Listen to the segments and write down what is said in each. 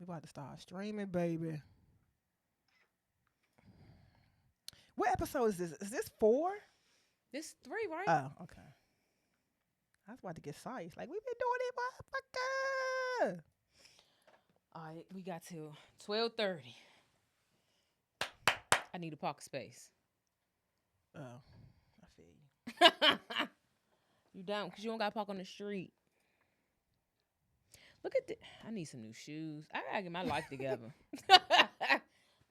about to start streaming, baby. What episode is this? Is this 4? This 3, right? Oh, okay. I was about to get sized. Like, we've been doing it, motherfucker. All right, we got to 12:30. I need a parking space. Oh, I feel you. You don't, because you don't got to park on the street. Look at this. I need some new shoes. I got to get my life together.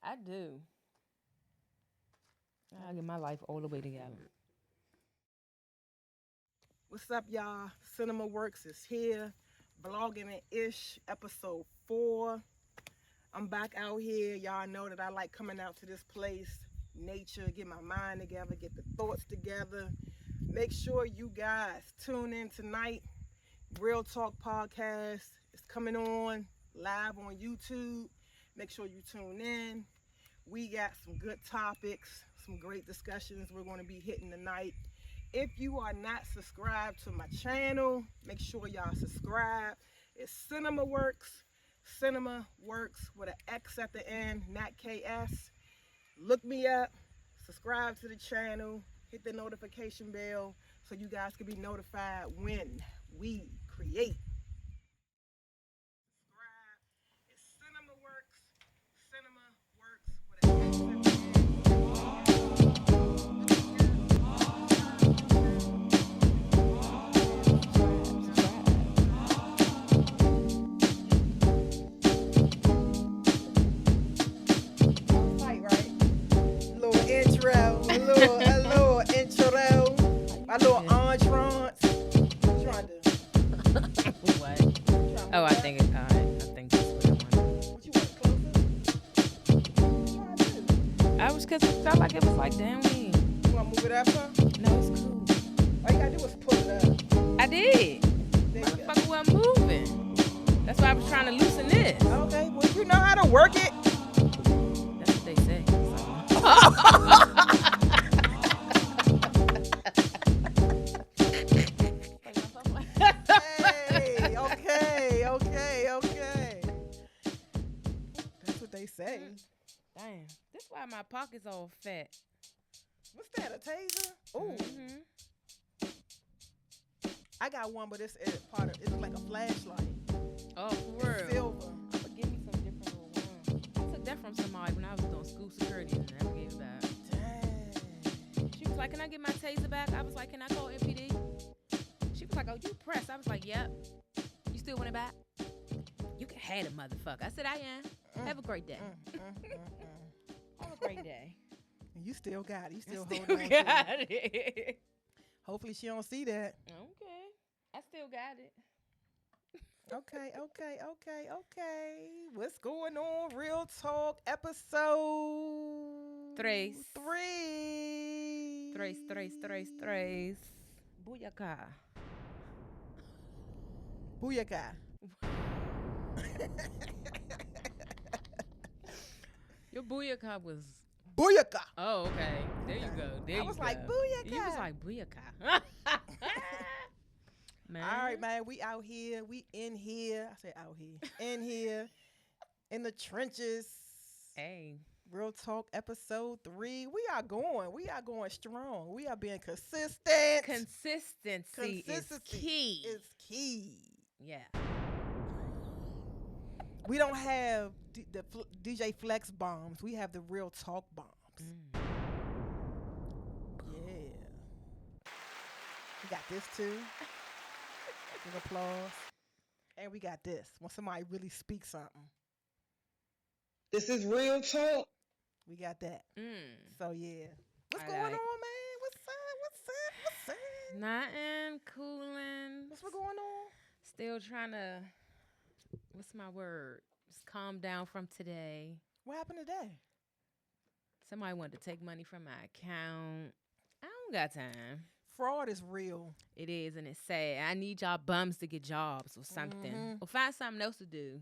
I do. I got to get my life all the way together. What's up, y'all? Cinema Works is here. Vlogging it ish, episode 4. I'm back out here. Y'all know that I like coming out to this place, nature, get my mind together, get the thoughts together. Make sure you guys tune in tonight. Real Talk Podcast is coming on live on YouTube. Make sure you tune in. We got some good topics, some great discussions we're going to be hitting tonight. If you are not subscribed to my channel, make sure y'all subscribe. It's Cinema Works with an X at the end, not KS. Look me up, subscribe to the channel, hit the notification bell so you guys can be notified when we create. Subscribe. It's Cinema Works with an X at the end. A little entrance. Trying to. What? Oh, I think it's all right. I think that's what I want. What you want, closer? What you trying to do? I was, because it felt like it was like, damn, we. You want to move it up, huh? No, it's cool. All you gotta do is pull it up. I did. There you go. Motherfucker wasn't moving. That's why I was trying to loosen this. Okay, well, you know how to work it. That's what they say. So. Okay. That's what they say. Damn. That's why my pocket's all fat. What's that, a taser? Ooh. Mm-hmm. I got one, but it's it's like a flashlight. Oh, for real? Silver. But give me some different little ones. I took that from somebody when I was doing school security and never gave it back. Dang. She was like, can I get my taser back? I was like, can I call MPD? She was like, oh, you pressed. I was like, yep. You still want it back? You can have it, motherfucker. I said, I am. Have a great day. Have a great day. And you still got it. You still I holding on got to it. it. Hopefully she don't see that. Okay. I still got it. Okay. What's going on? Real Talk episode 3. 3. 3. Booyaka. Booyaka. Your booyaka was... Booyaka. Oh, okay. There you go. There I you was go. like, booyaka. You was like, booyaka. Man. All right, man. We out here. We in here. I say out here. In here. In the trenches. Hey. Real Talk episode 3. We are going strong. We are being consistent. Consistency is key. Is key. Yeah. We don't have the DJ Flex bombs. We have the Real Talk bombs. Yeah. We got this too. Big applause. And we got this. When somebody really speaks something. This is Real Talk. We got that. So yeah. What's going on, man? What's up? Nothing. Cooling. What's going on? Still trying to, what's my word? Just calm down from today. What happened today? Somebody wanted to take money from my account. I don't got time. Fraud is real. It is, and it's sad. I need y'all bums to get jobs or something. Or find something else to do.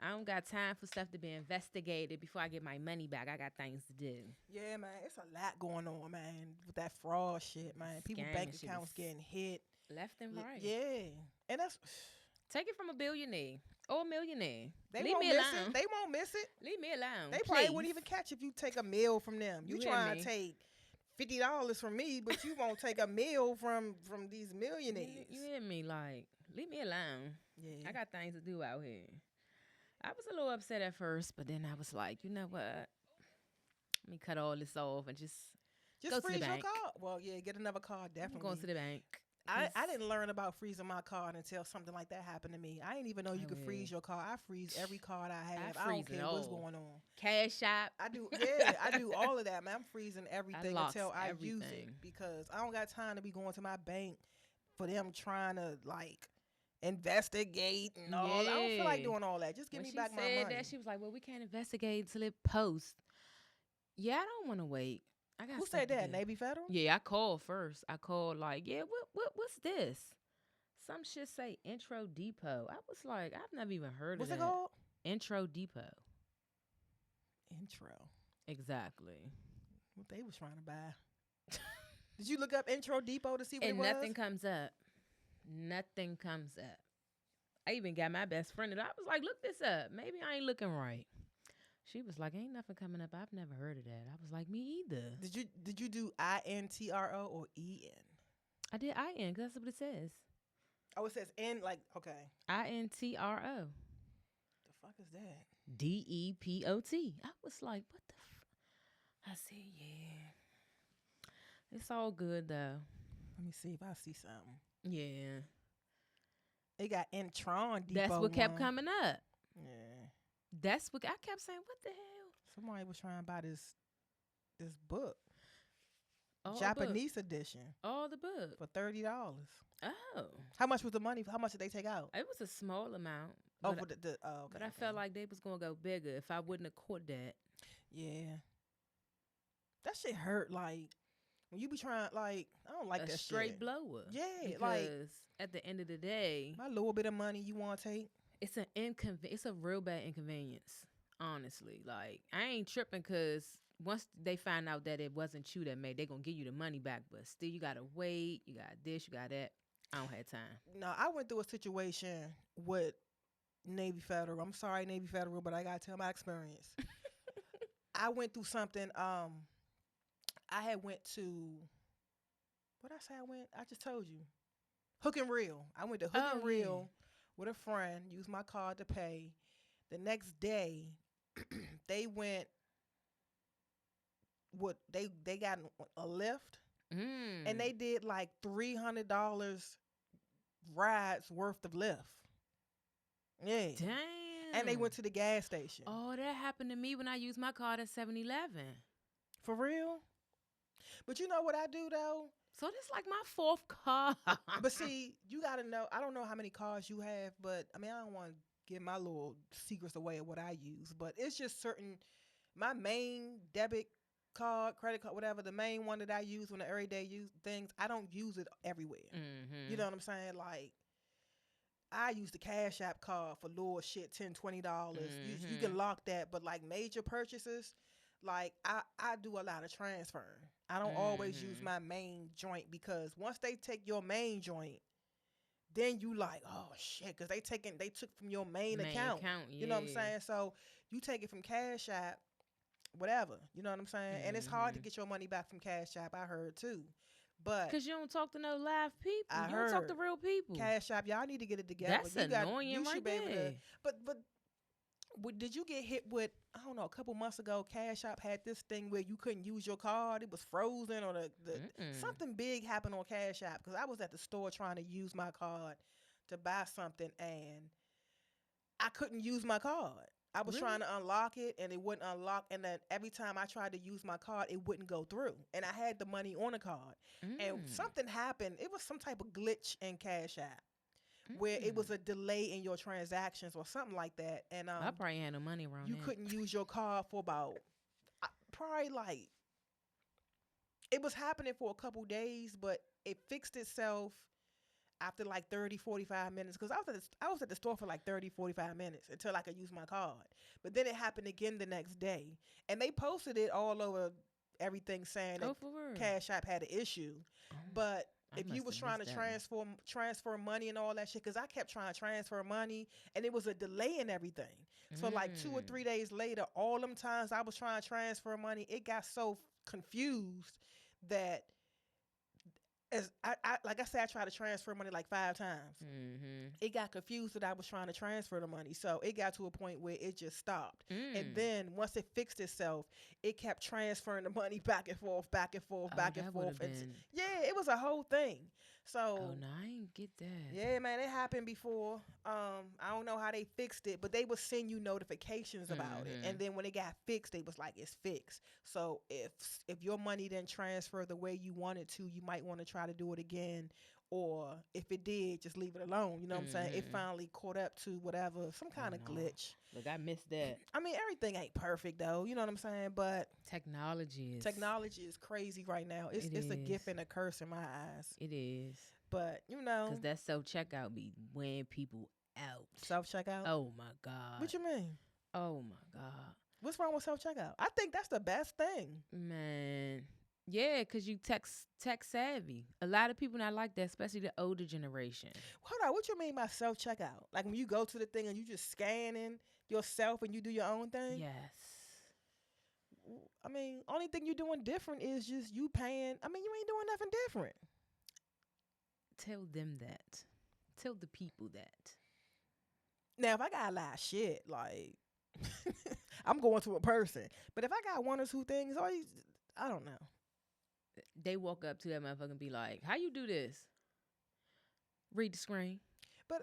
I don't got time for stuff to be investigated before I get my money back. I got things to do. Yeah, man. It's a lot going on, man, with that fraud shit, man. People bank accounts getting hit. Left and right. Yeah. And that's Take it from a billionaire or a millionaire. They Leave won't me miss alone. it. They won't miss it. Leave me alone. They probably please. wouldn't even catch if you take a meal from them. You You hear trying me? to take $50 from me, but you won't take a meal from these millionaires. You hear me? Like, leave me alone. Yeah. I got things to do out here. I was a little upset at first, but then I was like, you know what? Let me cut all this off and just go to the freeze your bank. card. Well, yeah, get another card, I'm definitely. going to the bank. I didn't learn about freezing my card until something like that happened to me. I didn't even know you could yeah. freeze your card. I freeze every card I have. I freeze don't it care what's all. going on. Cash app. I do, yeah, I do all of that, man. I'm freezing everything locks until I use it everything. because I don't got time to be going to my bank for them trying to like investigate and all. I don't feel like Yeah. doing all that. Just give When me she back my said money. that, she was like, well, we can't investigate until it posts. Yeah, I don't want to wait. I got Who stuff said to that? do. Navy Federal? Yeah, I called first. I called like, yeah, what's this? Some shit say Intro Depot. I was like, I've never even heard What's of it that. called? Intro Depot. Intro. Exactly. What they was trying to buy. Did you look up Intro Depot to see what And it was? nothing comes up. Nothing comes up. I even got my best friend and I was like, look this up. Maybe I ain't looking right. She was like, ain't nothing coming up. I've never heard of that. I was like, me either. Did you do INTRO or EN? I did IN because that's what it says. Oh, it says N, like, okay. INTRO. The fuck is that? DEPOT. I was like, what the I said, yeah. It's all good though. Let me see if I see something. Yeah. They got Intron Depot. That's what kept one. coming up. Yeah. That's what I kept saying, what the hell? Somebody was trying to buy this book. All Japanese edition All the book. for $30. Oh. How much was the money? How much did they take out? It was a small amount. Oh, but for the oh, okay, But I okay. felt like they was gonna go bigger if I wouldn't have caught that. Yeah. That shit hurt. Like when you be trying, like I don't like a that straight shit. blower. Yeah, Because like at the end of the day, my little bit of money you want to take. it's it's a real bad inconvenience. Honestly, like I ain't tripping because once they find out that it wasn't you that made, they gonna give you the money back. But still, you gotta wait. You got this. You got that. I don't have time. No, I went through a situation with Navy Federal. I'm sorry, Navy Federal, but I gotta tell my experience. I went through something. I had went to. What I say? I went. I just told you. Hook and Reel. I went to Hook and Reel with a friend. Used my card to pay. The next day, they went. What they got a lift, and they did like $300 rides worth of lift. Yeah. Damn. And they went to the gas station. Oh, that happened to me when I used my card at 7-Eleven. For real? But you know what I do though? So this like my fourth card. But see, you gotta know, I don't know how many cars you have, but I mean I don't want to give my little secrets away of what I use. But it's just certain, my main debit card, credit card, whatever, the main one that I use when the everyday use things, I don't use it everywhere. Mm-hmm. You know what I'm saying? Like I use the Cash App card for little shit, $10, $20. You can lock that, but like major purchases, like I do a lot of transfer. I don't always use my main joint because once they take your main joint, then you like, oh shit, because they took from your main account. You know what I'm saying? So you take it from Cash App, whatever. You know what I'm saying? And it's hard to get your money back from Cash App, I heard too. But because you don't talk to no live people. I You don't talk to heard real people. Cash App, y'all need to get it together. That's annoying right there. But did you get hit with, I don't know, a couple months ago, Cash App had this thing where you couldn't use your card. It was frozen or something big happened on Cash App because I was at the store trying to use my card to buy something and I couldn't use my card. I was trying to unlock it and it wouldn't unlock. And then every time I tried to use my card, it wouldn't go through. And I had the money on the card. And something happened. It was some type of glitch in Cash App where it was a delay in your transactions or something like that. And I probably had no money around you that. couldn't use your card for about probably like, it was happening for a couple days, but it fixed itself after like 30, 45 minutes. Because I was at the store for like 30, 45 minutes until I could use my card. But then it happened again the next day. And they posted it all over everything saying that for real? Cash App had an issue. But if you was trying to transfer money and all that shit, because I kept trying to transfer money and it was a delay in everything. So like 2 or 3 days later, all them times I was trying to transfer money, it got so confused that as I like I said, I tried to transfer money like 5 times. It got confused that I was trying to transfer the money. So it got to a point where it just stopped. And then once it fixed itself, it kept transferring the money back and forth, back and forth, back and forth. Yeah, it was a whole thing. So no, I ain't get that. Yeah, man, it happened before. I don't know how they fixed it, but they would send you notifications about it. And then when it got fixed, they was like, it's fixed. So if your money didn't transfer the way you wanted to, you might want to try to do it again. Or if it did, just leave it alone. You know what I'm saying? It finally caught up to whatever, some kind of glitch. Look, I missed that. I mean, everything ain't perfect though. You know what I'm saying? But technology is crazy right now. It's a gift and a curse in my eyes. It is. But you know, because that self-checkout be wearing people out. Self-checkout? Oh my God. What you mean? Oh my God. What's wrong with self-checkout? I think that's the best thing. Man. Yeah, because you tech savvy. A lot of people not like that, especially the older generation. Hold on, what you mean by self-checkout? Like when you go to the thing and you just scanning yourself and you do your own thing? Yes. I mean, only thing you're doing different is just you paying. I mean, you ain't doing nothing different. Tell them that. Tell the people that. Now, if I got a lot of shit, like, I'm going to a person. But if I got 1 or 2 things, I don't know. They walk up to that motherfucker and be like, how you do this? Read the screen. But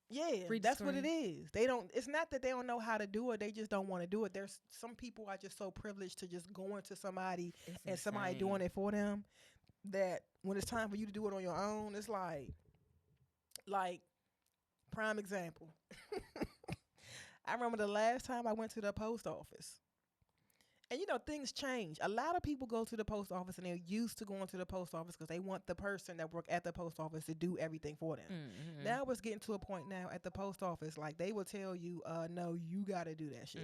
yeah, that's what it is. It's not that they don't know how to do it. They just don't want to do it. There's some people are just so privileged to just go into somebody and somebody doing it for them that when it's time for you to do it on your own, it's like prime example. I remember the last time I went to the post office. And, you know, things change. A lot of people go to the post office and they're used to going to the post office because they want the person that work at the post office to do everything for them. Now it's getting to a point now at the post office, like they will tell you, no, you got to do that shit.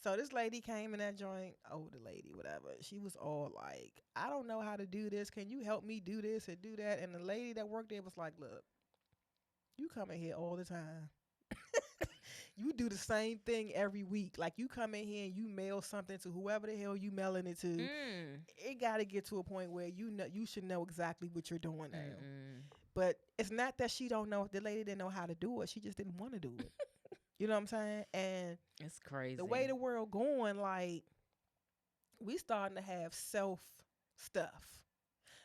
So this lady came in that joint, older lady, whatever. She was all like, I don't know how to do this. Can you help me do this and do that? And the lady that worked there was like, look, you come in here all the time. You do the same thing every week. Like you come in here and you mail something to whoever the hell you mailing it to. It got to get to a point where you should know exactly what you're doing now. But it's not that she don't know. The lady didn't know how to do it. She just didn't want to do it. You know what I'm saying? And it's crazy. The way the world going, like we starting to have self stuff.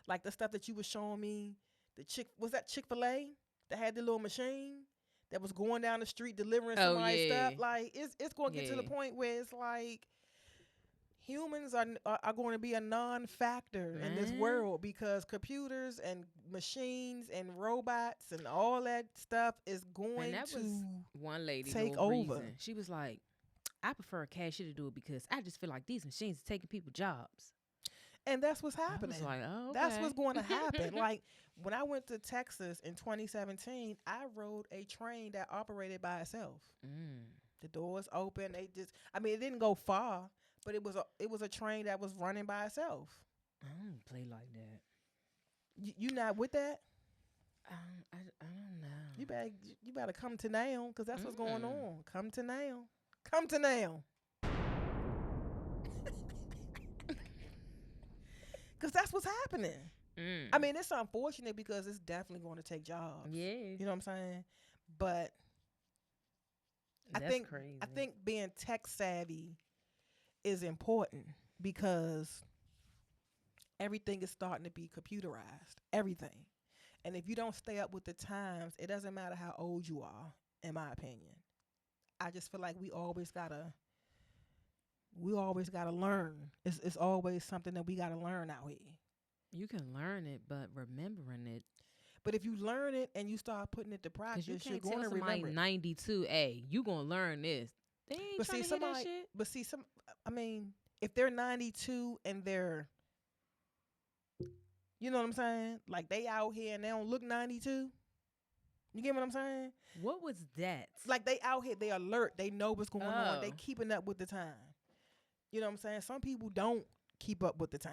Like the stuff that you was showing me. Was that Chick-fil-A that had the little machine? That was going down the street delivering somebody's stuff. Like it's going to get to the point where it's like humans are going to be a non-factor in this world because computers and machines and robots and all that stuff is going to was one lady take over. She was like, I prefer a cashier to do it because I just feel like these machines are taking people's jobs. And that's what's happening. I was like, oh, okay. That's what's going to happen. Like when I went to Texas in 2017, I rode a train that operated by itself. The doors open. It didn't go far, but it was a train that was running by itself. I don't play like that. You not with that? I don't know. You better come to now because that's what's going on. Come to now. Come to now. Because that's what's happening. I mean, it's unfortunate because it's definitely going to take jobs. Yeah. You know what I'm saying? But I think being tech savvy is important because everything is starting to be computerized. Everything. And if you don't stay up with the times, it doesn't matter how old you are, in my opinion. I just feel like we always gotta learn. It's always something that we gotta learn out here. You can learn it, but remembering it. But if you learn it and you start putting it to practice, you're going to remember it. 92, you gonna learn this. They ain't trying to hear that shit. But see, if they're 92 and they're, you know what I'm saying? Like they out here and they don't look 92. You get what I'm saying? What was that? Like they out here, they alert, they know what's going on, they keeping up with the time. You know what I'm saying? Some people don't keep up with the time.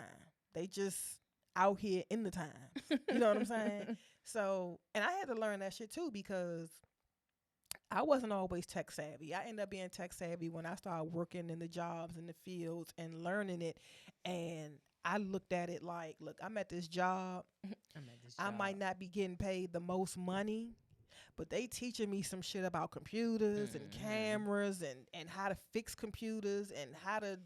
They just out here in the times. You know what I'm saying? So, and I had to learn that shit too because I wasn't always tech savvy. I ended up being tech savvy when I started working in the jobs in the fields and learning it. And I looked at it like, look, I'm at this job. I might not be getting paid the most money, but they teaching me some shit about computers and cameras and how to fix computers and how to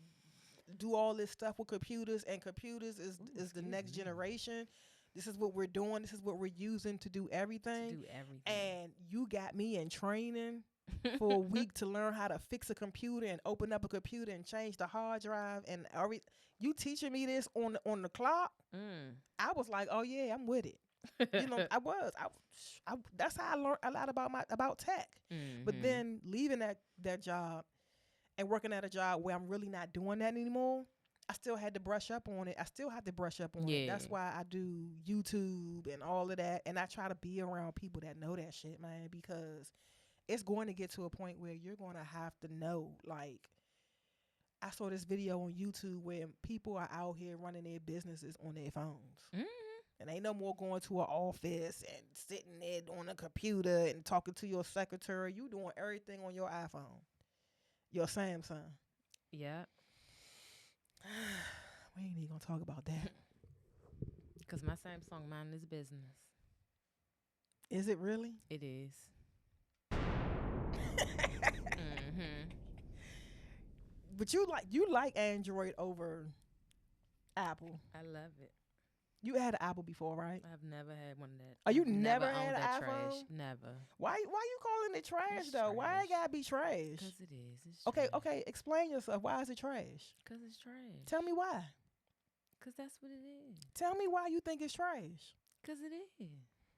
do all this stuff with computers. And computers is the next generation. This is what we're doing. This is what we're using to do everything. And you got me in training for a week to learn how to fix a computer and open up a computer and change the hard drive. And you teaching me this on the clock? I was like, oh yeah, I'm with it. You know, I was. That's how I learned a lot about tech. But then leaving that job and working at a job where I'm really not doing that anymore, I still had to brush up on it. I still have to brush up on it. That's why I do YouTube and all of that. And I try to be around people that know that shit, man, because it's going to get to a point where you're going to have to know. Like, I saw this video on YouTube where people are out here running their businesses on their phones. And ain't no more going to an office and sitting there on a computer and talking to your secretary. You doing everything on your iPhone, your Samsung. Yeah. We ain't even gonna talk about that. Because my Samsung mind is business. Is it really? It is. But you like Android over Apple. I love it. You had an Apple before, right? I've never had one of that. Oh, you I've never owned had an that iPhone? trash. Never. Why you calling it trash It's though? Why it trash. gotta be trash? Because it is. It's Okay, trash. okay. Explain yourself. Why is it trash? Because it's trash. Tell me why. Because that's what it is. Tell me why you think it's trash. Because it is.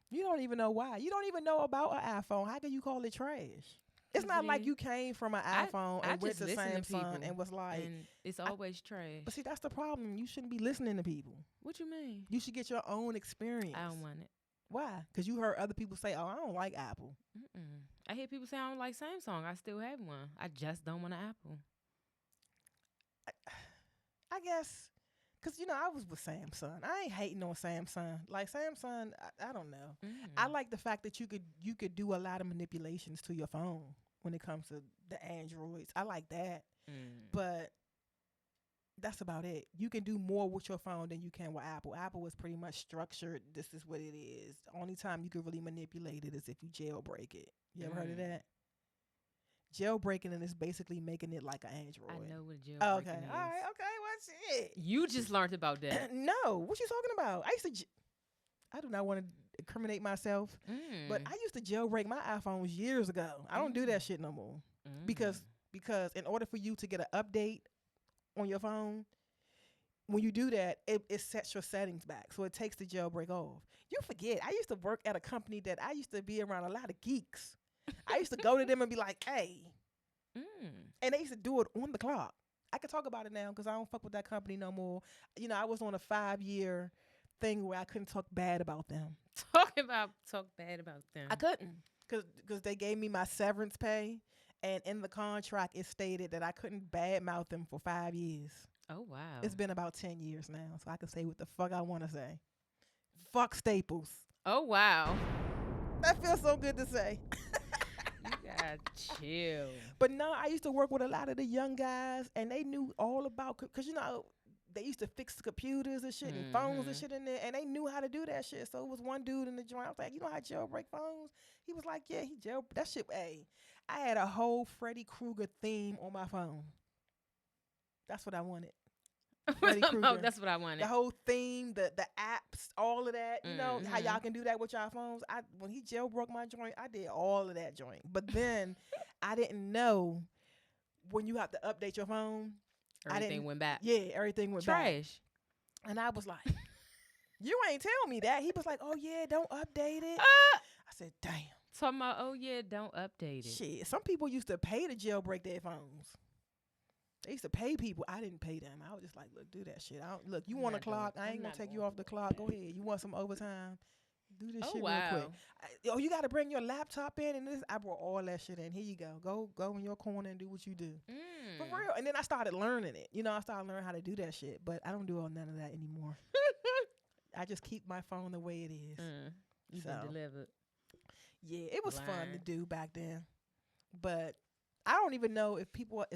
You don't even know why. You don't even know about an iPhone. How can you call it trash? It's 'Cause not it like is. you came from an iPhone I and went just to listen to Samsung people, and was like, and it's always trash. but see, that's the problem. You shouldn't be listening to people. What you mean? You should get your own experience. I don't want it. Why? Because you heard other people say, oh, I don't like Apple. I hear people say I don't like Samsung. I still have one. I just don't want an Apple. I guess, because, I was with Samsung. I ain't hating on Samsung. Like, Samsung, I don't know. I like the fact that you could do a lot of manipulations to your phone when it comes to the Androids. I like that. But that's about it. You can do more with your phone than you can with Apple. Apple is pretty much structured. This is what it is. The only time you can really manipulate it is if you jailbreak it. You ever heard of that? Jailbreaking it is basically making it like an Android. I know what a jailbreaking Okay. is. All right. Okay. What's it? You just learned about that. No. What you talking about? I do not want to incriminate myself, but I used to jailbreak my iPhones years ago. I don't do that shit no more because in order for you to get an update on your phone, when you do that, it sets your settings back. So it takes the jailbreak off. You forget, I used to work at a company that I used to be around a lot of geeks. I used to go to them and be like, hey. And they used to do it on the clock. I can talk about it now because I don't fuck with that company no more. I was on a 5-year thing where I couldn't talk bad about them. Talk bad about them. I couldn't because they gave me my severance pay. And in the contract, it stated that I couldn't badmouth them for 5 years. Oh, wow. It's been about 10 years now, so I can say what the fuck I want to say. Fuck Staples. Oh, wow. That feels so good to say. You gotta chill. But no, I used to work with a lot of the young guys, and they knew all about, because, they used to fix the computers and shit and phones and shit in there, and they knew how to do that shit. So it was one dude in the joint. I was like, you know how to jailbreak phones? He was like, yeah, he jailbreak. That shit, hey. I had a whole Freddy Krueger theme on my phone. That's what I wanted. Freddy Krueger. That's what I wanted. The whole theme, the apps, all of that. You know how y'all can do that with y'all phones? When he jailbroke my joint, I did all of that joint. But then I didn't know when you have to update your phone. Everything went back. Yeah, everything went back. Trash. And I was like, you ain't tell me that. He was like, oh, yeah, don't update it. I said, damn. Talking about, oh, yeah, don't update it. Shit, some people used to pay to jailbreak their phones. They used to pay people. I didn't pay them. I was just like, look, do that shit. Look, you want a clock? I ain't going to take you off the clock. Go ahead. You want some overtime? Do this shit real quick. You got to bring your laptop in and this. I brought all that shit in. Here you go. Go in your corner and do what you do. For real. And then I started learning it. I started learning how to do that shit. But I don't do none of that anymore. I just keep my phone the way it is. You've So. been delivered. Yeah, it was fun to Learn. do back then. But I don't even know if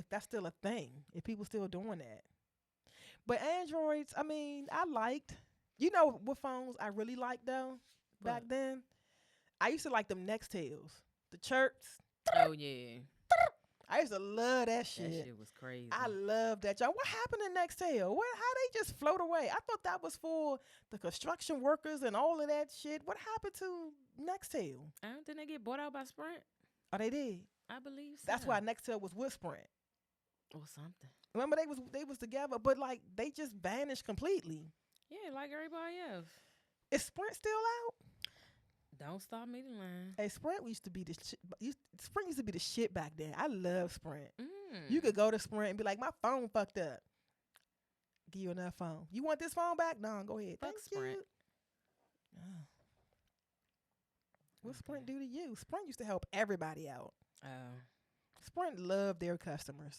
that's still a thing, if people still doing that. But Androids, I mean, I liked. You know what phones I really liked though back What? then? I used to like them Nextels, the chirps. Oh yeah, I used to love that shit. that shit was crazy. I love that, y'all. What happened to Nextel? How they just float away? I thought that was for the construction workers and all of that shit. What happened to Nextel? I don't think they get bought out by Sprint. Oh, they did. I believe so. That's why Nextel was with Sprint. or something. Remember they was together, but like they just vanished completely. Yeah, like everybody else. Is Sprint still out? Don't stop me to line. Hey, Sprint used to be the Sprint used to be the shit back then. I love Sprint. Mm. You could go to Sprint and be like, my phone fucked up. Give you another phone. You want this phone back? No, go ahead. Fuck Thank Sprint. you. Oh. What Sprint do to you? Sprint used to help everybody out. Oh. Sprint loved their customers.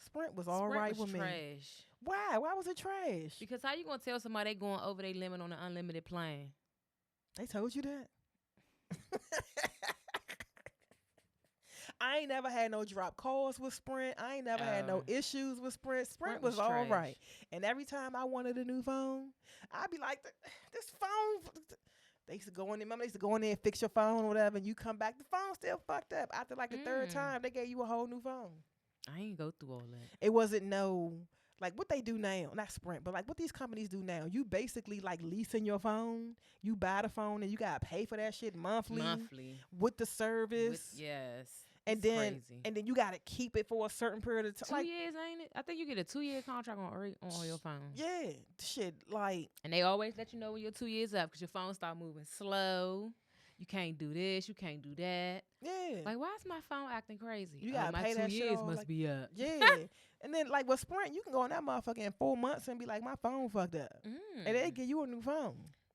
Sprint was all Sprint right was with trash. me. Why? Why was it trash? Because how you gonna tell somebody they going over their limit on an unlimited plan? They told you that? I ain't never had no drop calls with Sprint. I ain't never had no issues with Sprint. Sprint was all trash. right. And every time I wanted a new phone, I'd be like, this phone. They used to go in there. Remember, they used to go in there and fix your phone or whatever, and you come back, the phone's still fucked up. After like the third time, they gave you a whole new phone. I ain't go through all that. It wasn't like what they do now, not Sprint, but like what these companies do now. You basically like leasing your phone. You buy the phone and you gotta pay for that shit monthly with the service. Yes. And It's then crazy. you gotta keep it for a certain period of time. 2 years, ain't it? I think you get a 2-year contract on your phone. Yeah, shit. Like, And they always let you know when your 2 years up because your phone start moving slow. You can't do this. You can't do that. yeah, Like, why is my phone acting crazy? You gotta my pay 2 that shit years off, must like- be up. yeah. And then like with Sprint, you can go on that motherfucker in 4 months and be like, my phone fucked up, and they give you a new phone.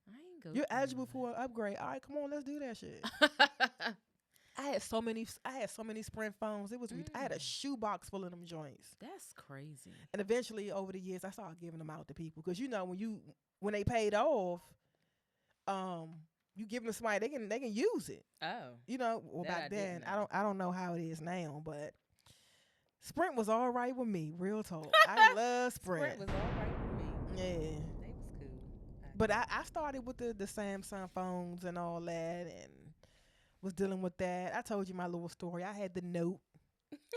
I ain't go. You're through eligible all for an upgrade. All right, come on, let's do that shit. that. I had so many Sprint phones. It was I had a shoebox full of them joints. That's crazy. And eventually, over the years, I started giving them out to people because you know when they paid off, you give them to somebody, they can use it. Oh. You know, well That I back didn't then know. I don't know how it is now, but Sprint was all right with me. Real talk, I love Sprint. Sprint was all right with me. Yeah, They was cool. but I started with the Samsung phones and all that, and was dealing with that. I told you my little story. I had the Note.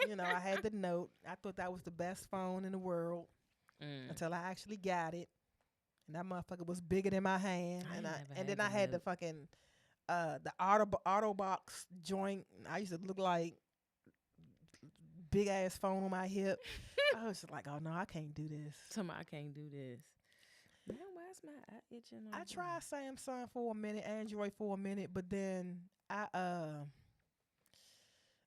You know, I had the Note. I thought that was the best phone in the world until I actually got it. And that motherfucker was bigger than my hand. And then I had the fucking the auto box joint. I used to look like big ass phone on my hip. I was just like, oh no, I can't do this. Somebody, I can't do this. Man, why's my eye itching? I tried Samsung for a minute, Android for a minute, but then I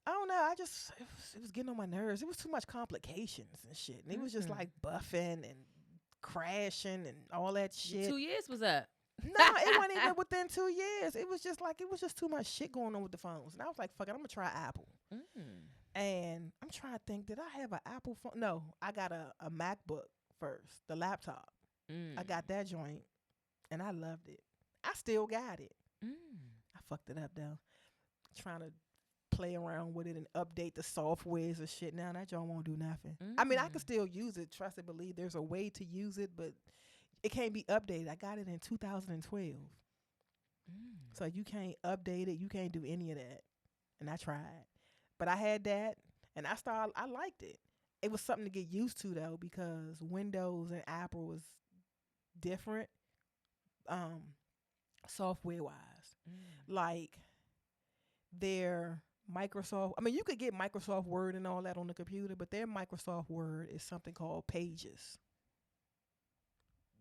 don't know. It was getting on my nerves. It was too much complications and shit. And it was just like buffing and crashing and all that shit. 2 years was up. No, it wasn't even within 2 years. It was just too much shit going on with the phones. And I was like, fuck it, I'm gonna try Apple. And I'm trying to think, did I have an Apple phone? No, I got a MacBook first, the laptop. I got that joint, and I loved it. I still got it. I fucked it up though. Trying to play around with it and update the softwares and shit. Now that joint won't do nothing. I mean, I can still use it. Trust and believe. There's a way to use it, but it can't be updated. I got it in 2012, so you can't update it. You can't do any of that. And I tried, but I had that, and I liked it. It was something to get used to though, because Windows and Apple was different, software wise. Like their Microsoft, I mean, you could get Microsoft Word and all that on the computer, but their Microsoft Word is something called Pages.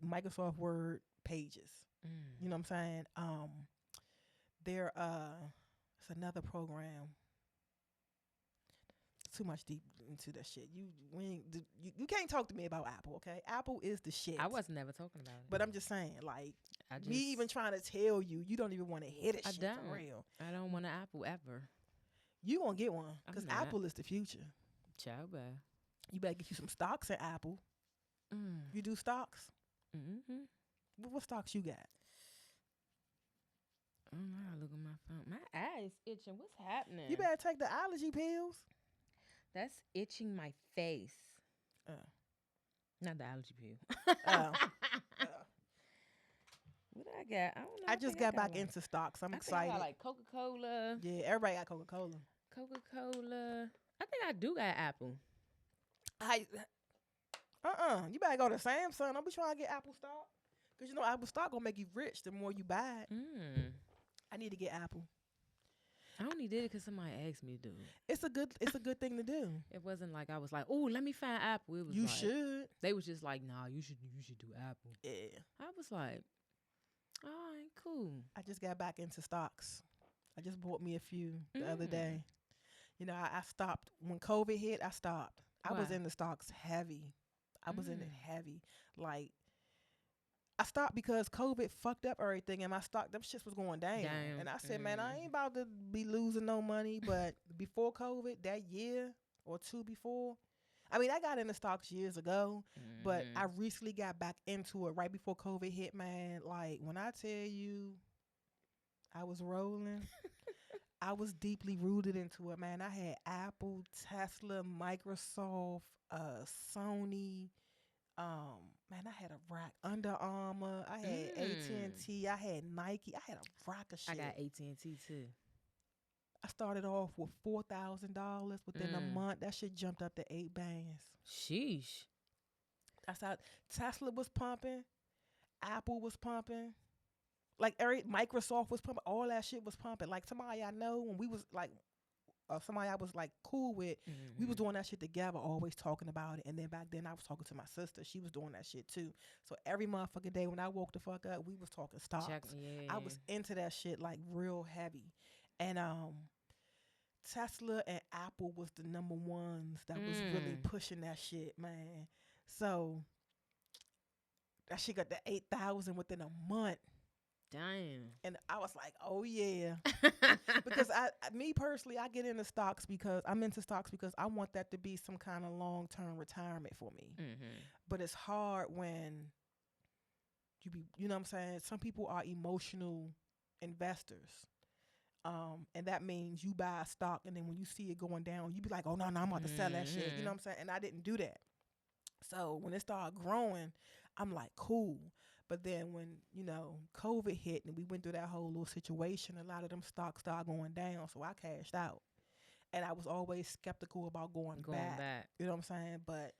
Microsoft Word Pages. You know what I'm saying? There it's another program. Too much deep into that shit. You can't talk to me about Apple, okay? Apple is the shit. I was never talking about it. But I'm just saying, like, I me even trying to tell you, you don't even want to hit it. I Shit don't. for real. I don't want an Apple ever. You gonna get one because I'm not. Apple is the future. Ciao, bye. You better get you some stocks in Apple. You do stocks? Mm-hmm. What stocks you got? I gotta look at my phone. My eye is itching. What's happening? You better take the allergy pills. That's itching my face. Oh. Not the allergy pill. Oh. What I got? I don't know. I just think got back like, into stocks. I'm I think excited. I got like Coca-Cola. Yeah, everybody got Coca-Cola. Coca-Cola. I think I do got Apple. You better go to Samsung. Don't be trying to get Apple stock. Because you know Apple stock gonna make you rich the more you buy it. I need to get Apple. I only did it because somebody asked me to do it. It's a good thing to do. It wasn't like I was like, oh, let me find Apple. It was You like, should. They was just like, nah, you should do Apple. Yeah. I was like, all right, cool. I just got back into stocks. I just bought me a few the other day. You know, I stopped when COVID hit. I stopped. I was in the stocks heavy. I was in it heavy. Like, I stopped because COVID fucked up everything, and my stock, them shits was going down. And I said, man, I ain't about to be losing no money. But before COVID, that year or two before, I mean, I got into stocks years ago, but I recently got back into it right before COVID hit, man. Like, when I tell you I was rolling, I was deeply rooted into it, man. I had Apple, Tesla, Microsoft, Sony. Man, I had a rack. Under Armour. I had AT&T. I had Nike. I had a rack of shit. I got AT&T too. I started off with $4,000 within a month. That shit jumped up to 8 bands. Sheesh. That's how Tesla was pumping. Apple was pumping. Like Microsoft was pumping. All that shit was pumping. Like somebody I know when we was like, somebody I was like cool with, we was doing that shit together, always talking about it. And then back then I was talking to my sister. She was doing that shit too. So every motherfucking day when I woke the fuck up, we was talking stocks. I was into that shit like real heavy. And Tesla and Apple was the number ones that was really pushing that shit, man. So that shit got to 8,000 within a month. Damn. And I was like, oh yeah. Because me personally, I get into stocks because I'm into stocks because I want that to be some kind of long-term retirement for me. But it's hard when you know what I'm saying? Some people are emotional investors. And that means you buy a stock and then when you see it going down, you be like, oh no, I'm about to sell that shit. You know what I'm saying? And I didn't do that. So when it started growing, I'm like, cool. But then when, you know, COVID hit and we went through that whole little situation, a lot of them stocks started going down. So I cashed out. And I was always skeptical about going back. You know what I'm saying? But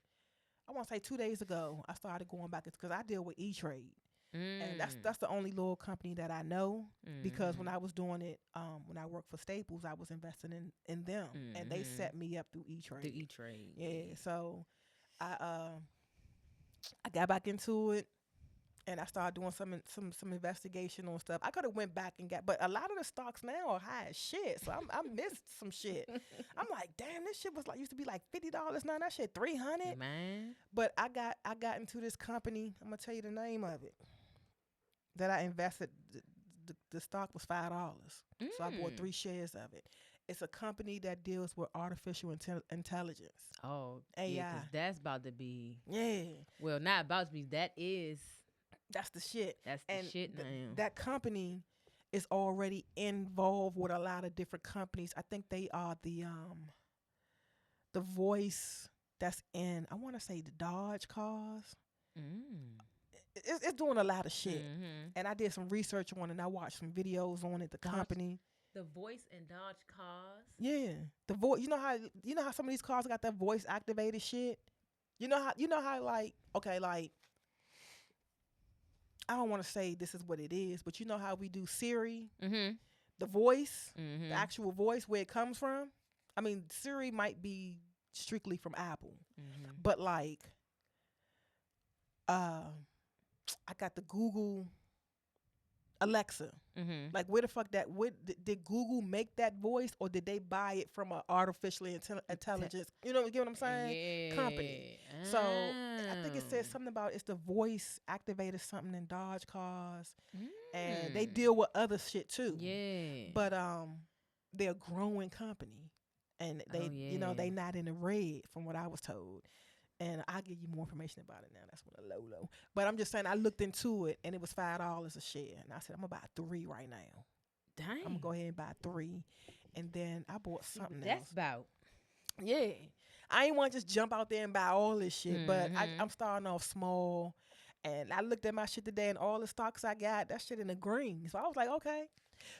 I want to say 2 days ago, I started going back because I deal with E-Trade. And that's the only little company that I know because when I was doing it, when I worked for Staples, I was investing in them. And they set me up through E-Trade. Through E-Trade. Yeah. So I got back into it. And I started doing some investigation on stuff. I could have went back and but a lot of the stocks now are high as shit. So I missed some shit. I'm like, damn, this shit was like used to be like $50 now. That shit $300. Man. But I got into this company. I'm gonna tell you the name of it. That I invested. The stock was $5. So I bought 3 shares of it. It's a company that deals with artificial intelligence. Oh, AI. yeah, 'cause that's about to be. Yeah. Well, not about to be. That is. That's the shit. That's the shit now. That company is already involved with a lot of different companies. I think they are the voice that's in, I want to say the Dodge cars. It's doing a lot of shit. And I did some research on it and I watched some videos on it, the company. The voice in Dodge cars? Yeah. The voice, you know how some of these cars got that voice activated shit? You know how like, okay, like I don't want to say this is what it is, but you know how we do Siri, the voice, the actual voice, where it comes from? I mean, Siri might be strictly from Apple, but like, I got the Google Alexa. Like, where the fuck did Google make that voice, or did they buy it from an artificial intelligence? You know what I'm saying? Yeah. Company. So I think it says something about it's the voice activated something in Dodge cars, and they deal with other shit too. Yeah. But they're a growing company, and they they not in the red from what I was told. And I'll give you more information about it now. That's what a low. But I'm just saying, I looked into it, and it was $5 a share. And I said, I'm about 3 right now. Dang. I'm gonna go ahead and buy 3, and then I bought See what something that's else. about. Yeah, I ain't want to just jump out there and buy all this shit, but Mhm. I'm starting off small. And I looked at my shit today, and all the stocks I got, that shit in the green. So I was like, okay.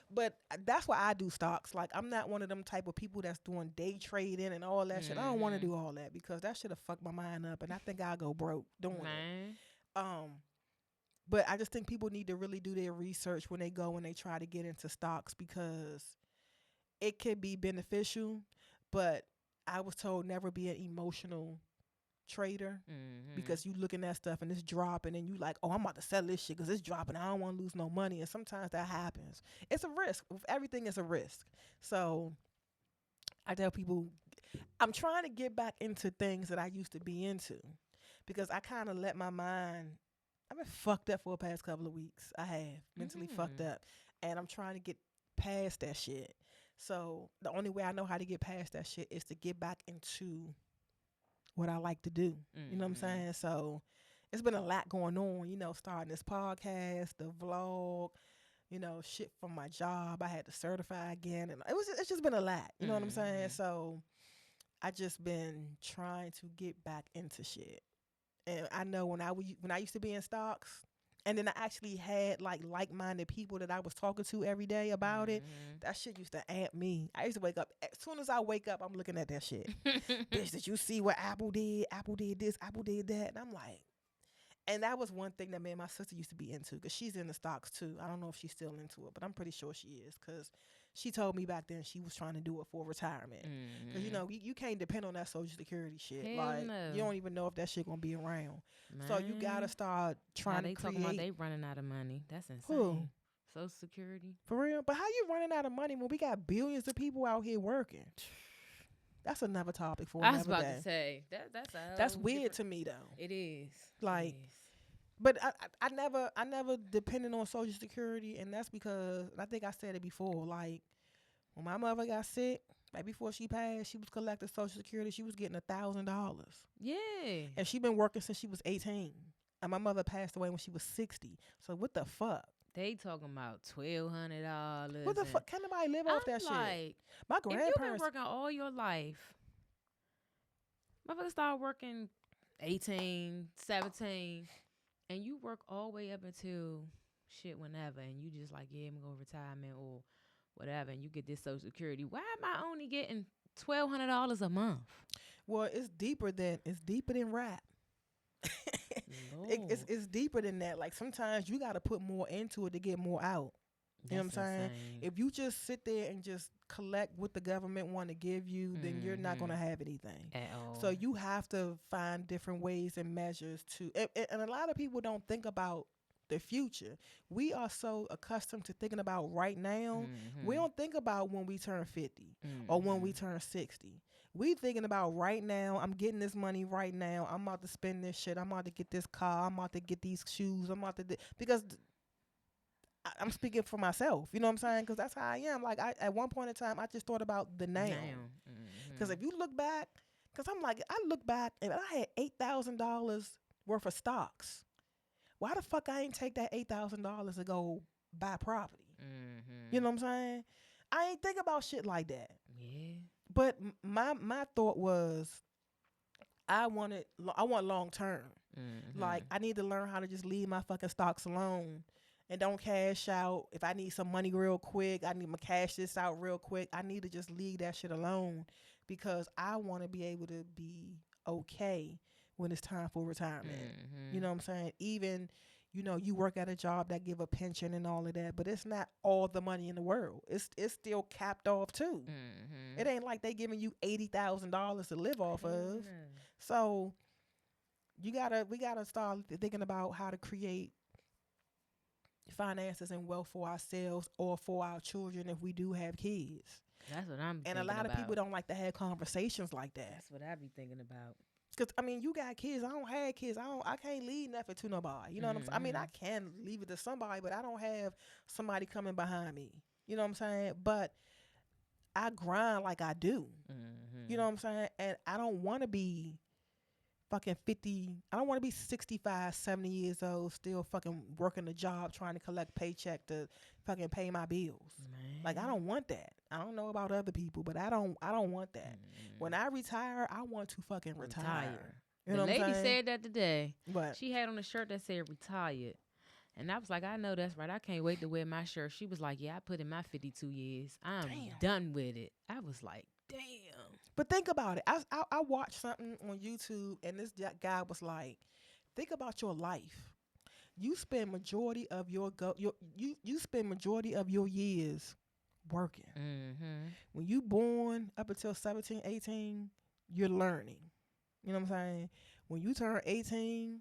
But that's why I do stocks. Like, I'm not one of them type of people that's doing day trading and all that shit. I don't want to do all that because that shit have fucked my mind up, and I think I'll go broke doing it. Man. But I just think people need to really do their research when they go and they try to get into stocks because it could be beneficial, but I was told never be an emotional trader because you looking at stuff and it's dropping and you like, oh, I'm about to sell this shit because it's dropping. I don't want to lose no money. And sometimes that happens. It's a risk. With everything is a risk. So I tell people I'm trying to get back into things that I used to be into because I kind of let my mind, I've been fucked up for the past couple of weeks. I have mentally fucked up, and I'm trying to get past that shit. So the only way I know how to get past that shit is to get back into what I like to do. You know what I'm saying? So it's been a lot going on, starting this podcast, the vlog, shit from my job. I had to certify again, and it's just been a lot. You know what I'm saying? So I just been trying to get back into shit. And I know when I used to be in stocks, and then I actually had like-minded people that I was talking to every day about it. That shit used to amp me. I used to wake up. As soon as I wake up, I'm looking at that shit. Bitch, did you see what Apple did? Apple did this, Apple did that. And I'm like, and that was one thing that me and my sister used to be into because she's in the stocks too. I don't know if she's still into it, but I'm pretty sure she is because she told me back then she was trying to do it for retirement. Because, you can't depend on that Social Security shit. Hell no. You don't even know if that shit going to be around. So you got to start trying to create. Talking about they running out of money. That's insane. Who? Social Security. For real? But how you running out of money when we got billions of people out here working? That's another topic for another day. I was about to say that's weird to me though. It is. Like, but I never depended on Social Security, and that's because I think I said it before. Like when my mother got sick, right before she passed, she was collecting Social Security. She was getting $1,000. Yeah. And she been working since she was 18. And my mother passed away when she was 60. So what the fuck? They talking about $1,200. What the fuck? Can't nobody live off that shit? My grandparents. If you've been working all your life, motherfuckers start working 18, 17, and you work all the way up until shit whenever, and you just like, yeah, I'm going to retirement or whatever, and you get this Social Security. Why am I only getting $1,200 a month? Well, it's deeper than rap. It's deeper than that. Like sometimes you got to put more into it to get more out. You know what I'm saying? Insane. If you just sit there and just collect what the government want to give you, then you're not going to have anything. At all. So you have to find different ways and measures to, and a lot of people don't think about the future. We are so accustomed to thinking about right now. We don't think about when we turn 50 or when we turn 60. We thinking about right now. I'm getting this money right now. I'm about to spend this shit. I'm about to get this car. I'm about to get these shoes. I'm about to because I'm speaking for myself. You know what I'm saying? Because that's how I am. Like at one point in time, I just thought about the now. Because if you look back, because I look back and I had $8,000 worth of stocks. Why the fuck I ain't take that $8,000 to go buy property? You know what I'm saying? I ain't think about shit like that. Yeah. But my thought was, I want long term. Like I need to learn how to just leave my fucking stocks alone and don't cash out. If I need some money real quick, I need to cash this out real quick. I need to just leave that shit alone because I want to be able to be okay when it's time for retirement. You know what I'm saying? Even, you work at a job that give a pension and all of that, but it's not all the money in the world. It's still capped off too. It ain't like they giving you $80,000 to live off of. So we gotta start thinking about how to create finances and wealth for ourselves or for our children if we do have kids. That's what I'm thinking about. And a lot of people don't like to have conversations like that. That's what I be thinking about. Because, you got kids. I don't have kids. I can't leave nothing to nobody. You know what I'm saying? I can leave it to somebody, but I don't have somebody coming behind me. You know what I'm saying? But I grind like I do. You know what I'm saying? And I don't want to be fucking 50. I don't want to be 65, 70 years old, still fucking working a job, trying to collect paycheck to fucking pay my bills. Man. Like, I don't want that. I don't know about other people, but I don't want that. When I retire, I want to fucking retire. You know the what I'm lady saying? said that today. What? She had on a shirt that said retired. And I was like, I know that's right. I can't wait to wear my shirt. She was like, yeah, I put in my 52 years. I'm done with it. I was like, damn. But think about it. I watched something on YouTube, and this guy was like, think about your life. You spend majority of you spend majority of your years working. Mm-hmm. When you born up until 17, 18, you're learning. You know what I'm saying? When you turn 18,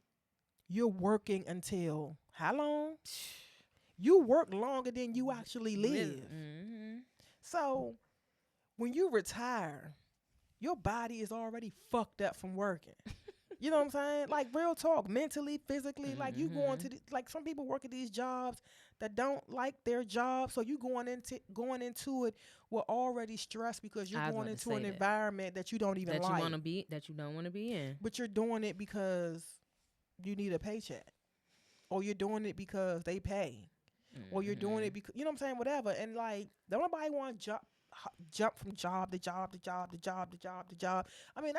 you're working until how long? You work longer than you actually live. Mm-hmm. So when you retire, your body is already fucked up from working. You know what I'm saying? Like, real talk, mentally, physically. Like, you going to like, some people work at these jobs that don't like their job, so you going into it with already stressed because you're going into an environment that you don't even like, that you don't want to be in. but you're doing it because you need a paycheck, or you're doing it because they pay, or you're doing it because, you know what I'm saying, whatever. And like, don't nobody want to jump from job to job to job to job to job to job. I mean,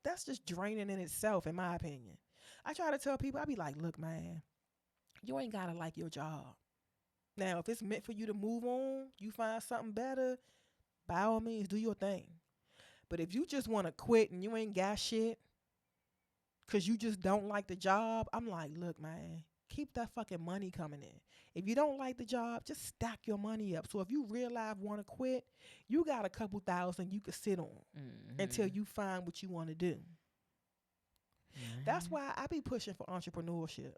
that's just draining in itself, in my opinion. I try to tell people, I be like, look, man, you ain't gotta like your job. Now, if it's meant for you to move on, you find something better, by all means, do your thing. But if you just want to quit and you ain't got shit because you just don't like the job, I'm like, look, man, keep that fucking money coming in. If you don't like the job, just stack your money up. So if you real life want to quit, you got a couple thousand you could sit on until you find what you want to do. That's why I be pushing for entrepreneurship.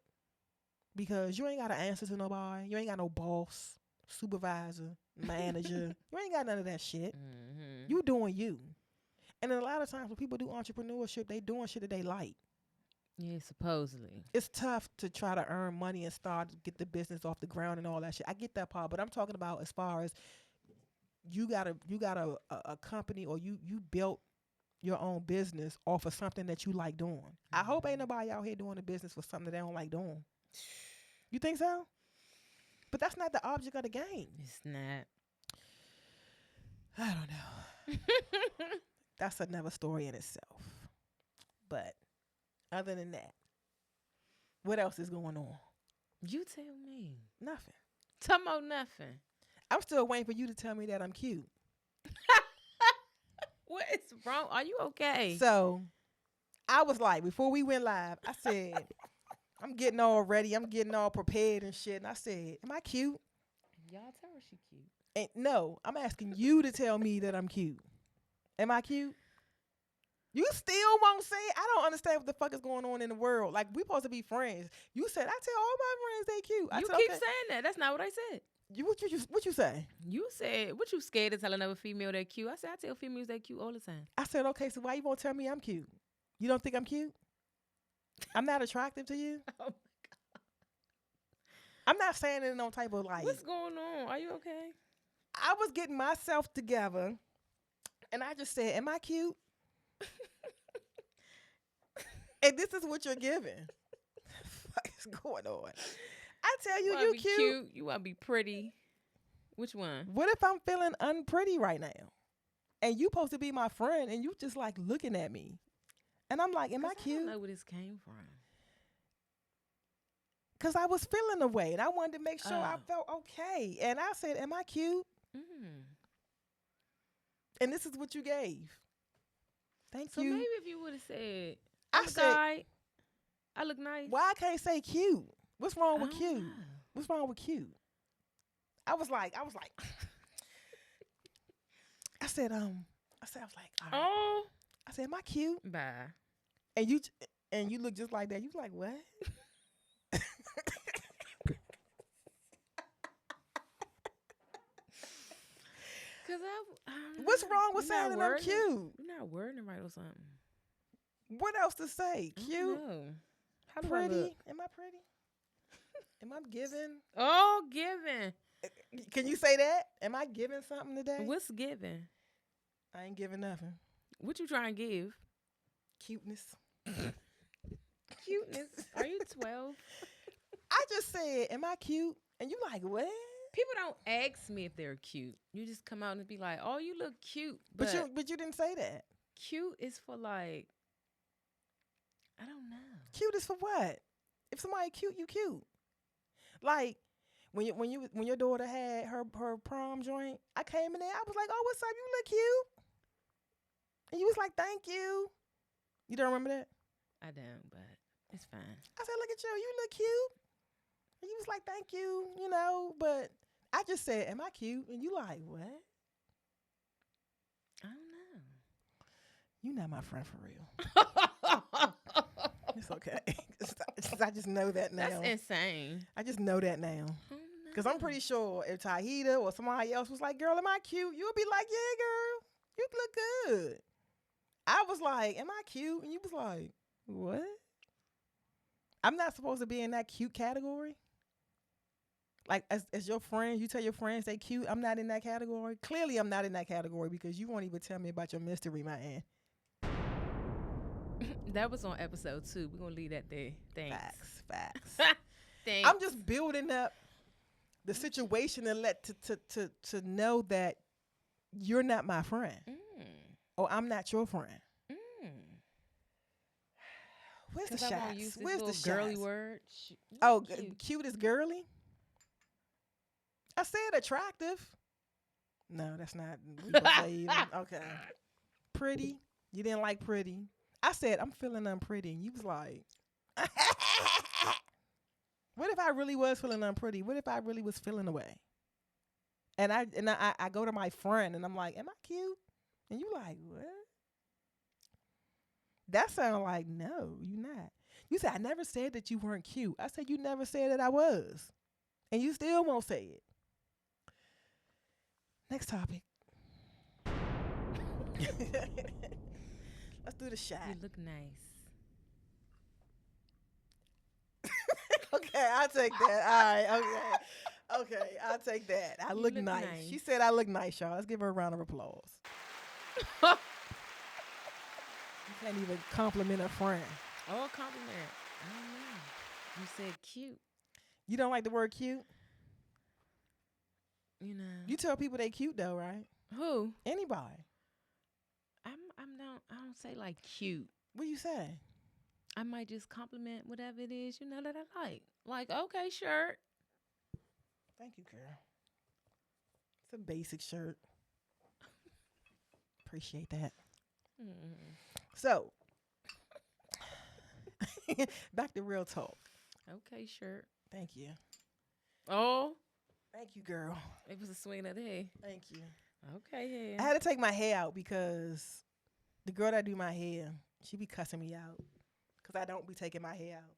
Because you ain't got to answer to nobody. You ain't got no boss, supervisor, manager. You ain't got none of that shit. You doing you. And then a lot of times when people do entrepreneurship, they doing shit that they like. Yeah, supposedly. It's tough to try to earn money and start to get the business off the ground and all that shit. I get that part, but I'm talking about as far as you got a company, or you built your own business off of something that you like doing. I hope ain't nobody out here doing a business for something that they don't like doing. You think so? But that's not the object of the game. It's not. I don't know. That's another story in itself. But other than that, what else is going on? You tell me. Nothing. Tell me nothing. I'm still waiting for you to tell me that I'm cute. What is wrong? Are you okay? So I was like, before we went live, I said, I'm getting all ready. I'm getting all prepared and shit. And I said, am I cute? Y'all tell her she cute. And no, I'm asking you to tell me that I'm cute. Am I cute? You still won't say it? I don't understand what the fuck is going on in the world. Like, we supposed to be friends. You said, I tell all my friends they cute. You keep saying that. That's not what I said. What you say? You said, what you scared to tell another female they're cute? I said, I tell females they're cute all the time. I said, okay, so why you won't tell me I'm cute? You don't think I'm cute? I'm not attractive to you? Oh, my God. I'm not saying it in no type of like. What's going on? Are you okay? I was getting myself together, and I just said, am I cute? And this is what you're giving. What is going on? I tell you, you cute. You want to be pretty. Which one? What if I'm feeling unpretty right now? And you supposed to be my friend, and you just like looking at me. And I'm like, am I cute? I don't know where this came from. Because I was feeling the way, and I wanted to make sure I felt okay. And I said, am I cute? And this is what you gave. Thank you. So maybe if you would have said, I said, I look nice. Why I can't say cute? What's wrong with cute? What's wrong with cute? I was like, I said, all right. Oh. I said, am I cute? Bye. And you look just like that. You like, what? Cause what's wrong with saying that I'm cute? You're not wording right or something. What else to say? Cute? How do pretty? I look? Am I pretty? Am I giving? Oh, giving. Can you say that? Am I giving something today? What's giving? I ain't giving nothing. What you trying to give? Cuteness. Cuteness. Are you 12? I just said, am I cute? And you like, what? People don't ask me if they're cute. You just come out and be like, "Oh, you look cute," But you didn't say that. cute is for like, I don't know. Cute is for what? If somebody cute, you cute. Like when your daughter had her prom joint, I came in there. I was like, "Oh, what's up? You look cute." And you was like, "Thank you." You don't remember that? I don't, but it's fine. I said, "Look at you. You look cute." And you was like, "Thank you." You know, but I just said, "Am I cute?" And you like, "What?" I don't know. You not my friend for real. It's okay. I just know that now. That's insane. I just know that now. Because I'm pretty sure if Tahita or somebody else was like, "Girl, am I cute?" You'll be like, "Yeah, girl, you look good." I was like, "Am I cute?" And you was like, "What?" I'm not supposed to be in that cute category. Like, as your friends, you tell your friends they cute. I'm not in that category. Clearly, I'm not in that category because you won't even tell me about your mystery, man. That was on episode 2. We're going to leave that there. Thanks. Facts. Thanks. I'm just building up the situation and to know that you're not my friend. Or I'm not your friend. Where's the shots? Where's the girly shots? word? Oh, cute is girly? I said attractive. No, that's not. Okay. Pretty. You didn't like pretty. I said I'm feeling unpretty, and you was like, "What if I really was feeling unpretty? What if I really was feeling away?" And I go to my friend, and I'm like, "Am I cute?" And you like, "What?" That sound like, no, you not. You said I never said that you weren't cute. I said you never said that I was, and you still won't say it. Next topic. Let's do the shot. You look nice. Okay, I'll take that. All right, okay, I'll take that. I look nice. She said I look nice, y'all. Let's give her a round of applause. You can't even compliment a friend. Oh, compliment. I don't know. You said cute. You don't like the word cute? You know. You tell people they cute though, right? Who? Anybody. I don't say like cute. What you say? I might just compliment whatever it is, you know, that I like. Like, okay, shirt. Thank you, girl. It's a basic shirt. Appreciate that. So, back to real talk. Okay, shirt. Thank you. Oh. Thank you, girl. It was a swing of the head. Thank you. Okay, I had to take my hair out because the girl that do my hair, she be cussing me out because I don't be taking my hair out.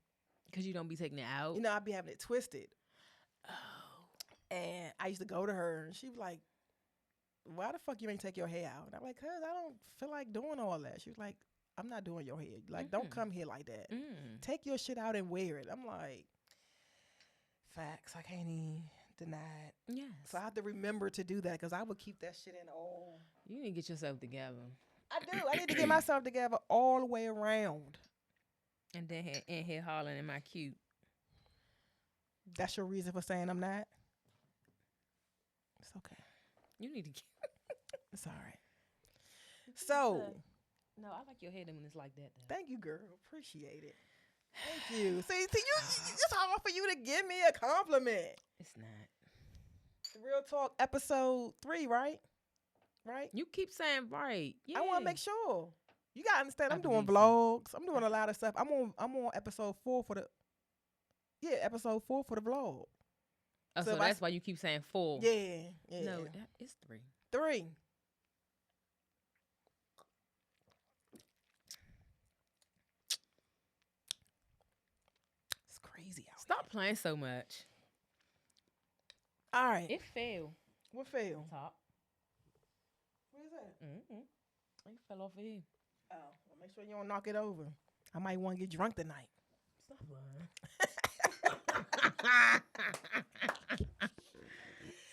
Because you don't be taking it out? You know, I be having it twisted. Oh. And I used to go to her and she was like, "Why the fuck you ain't take your hair out?" And I'm like, "Cause I don't feel like doing all that." She was like, "I'm not doing your hair. Like, don't come here like that. Take your shit out and wear it." I'm like, facts. I can't even deny it. Yes. So I have to remember to do that because I would keep that shit in all. You need to get yourself together. I do. I need to get myself together all the way around. And then in here hollering, "Am I cute?" That's your reason for saying I'm not? It's okay. You need to get... It's all right. So. No, I like your hair when it's like that, though. Thank you, girl. Appreciate it. Thank you. See, it's hard for you to give me a compliment. It's not. Real Talk episode 3, right? Right? You keep saying right. Yeah. I want to make sure. You gotta understand. I'm doing believe vlogs. I'm doing a lot of stuff. I'm on episode 4 for the. Yeah, episode 4 for the vlog. Oh, so that's why you keep saying 4. Yeah. No, it's 3. 3. It's crazy out Stop playing so much. All right. It fell. What fell? Top. Where is that? It fell off of here. Oh, well, make sure you don't knock it over. I might want to get drunk tonight. Stop lying.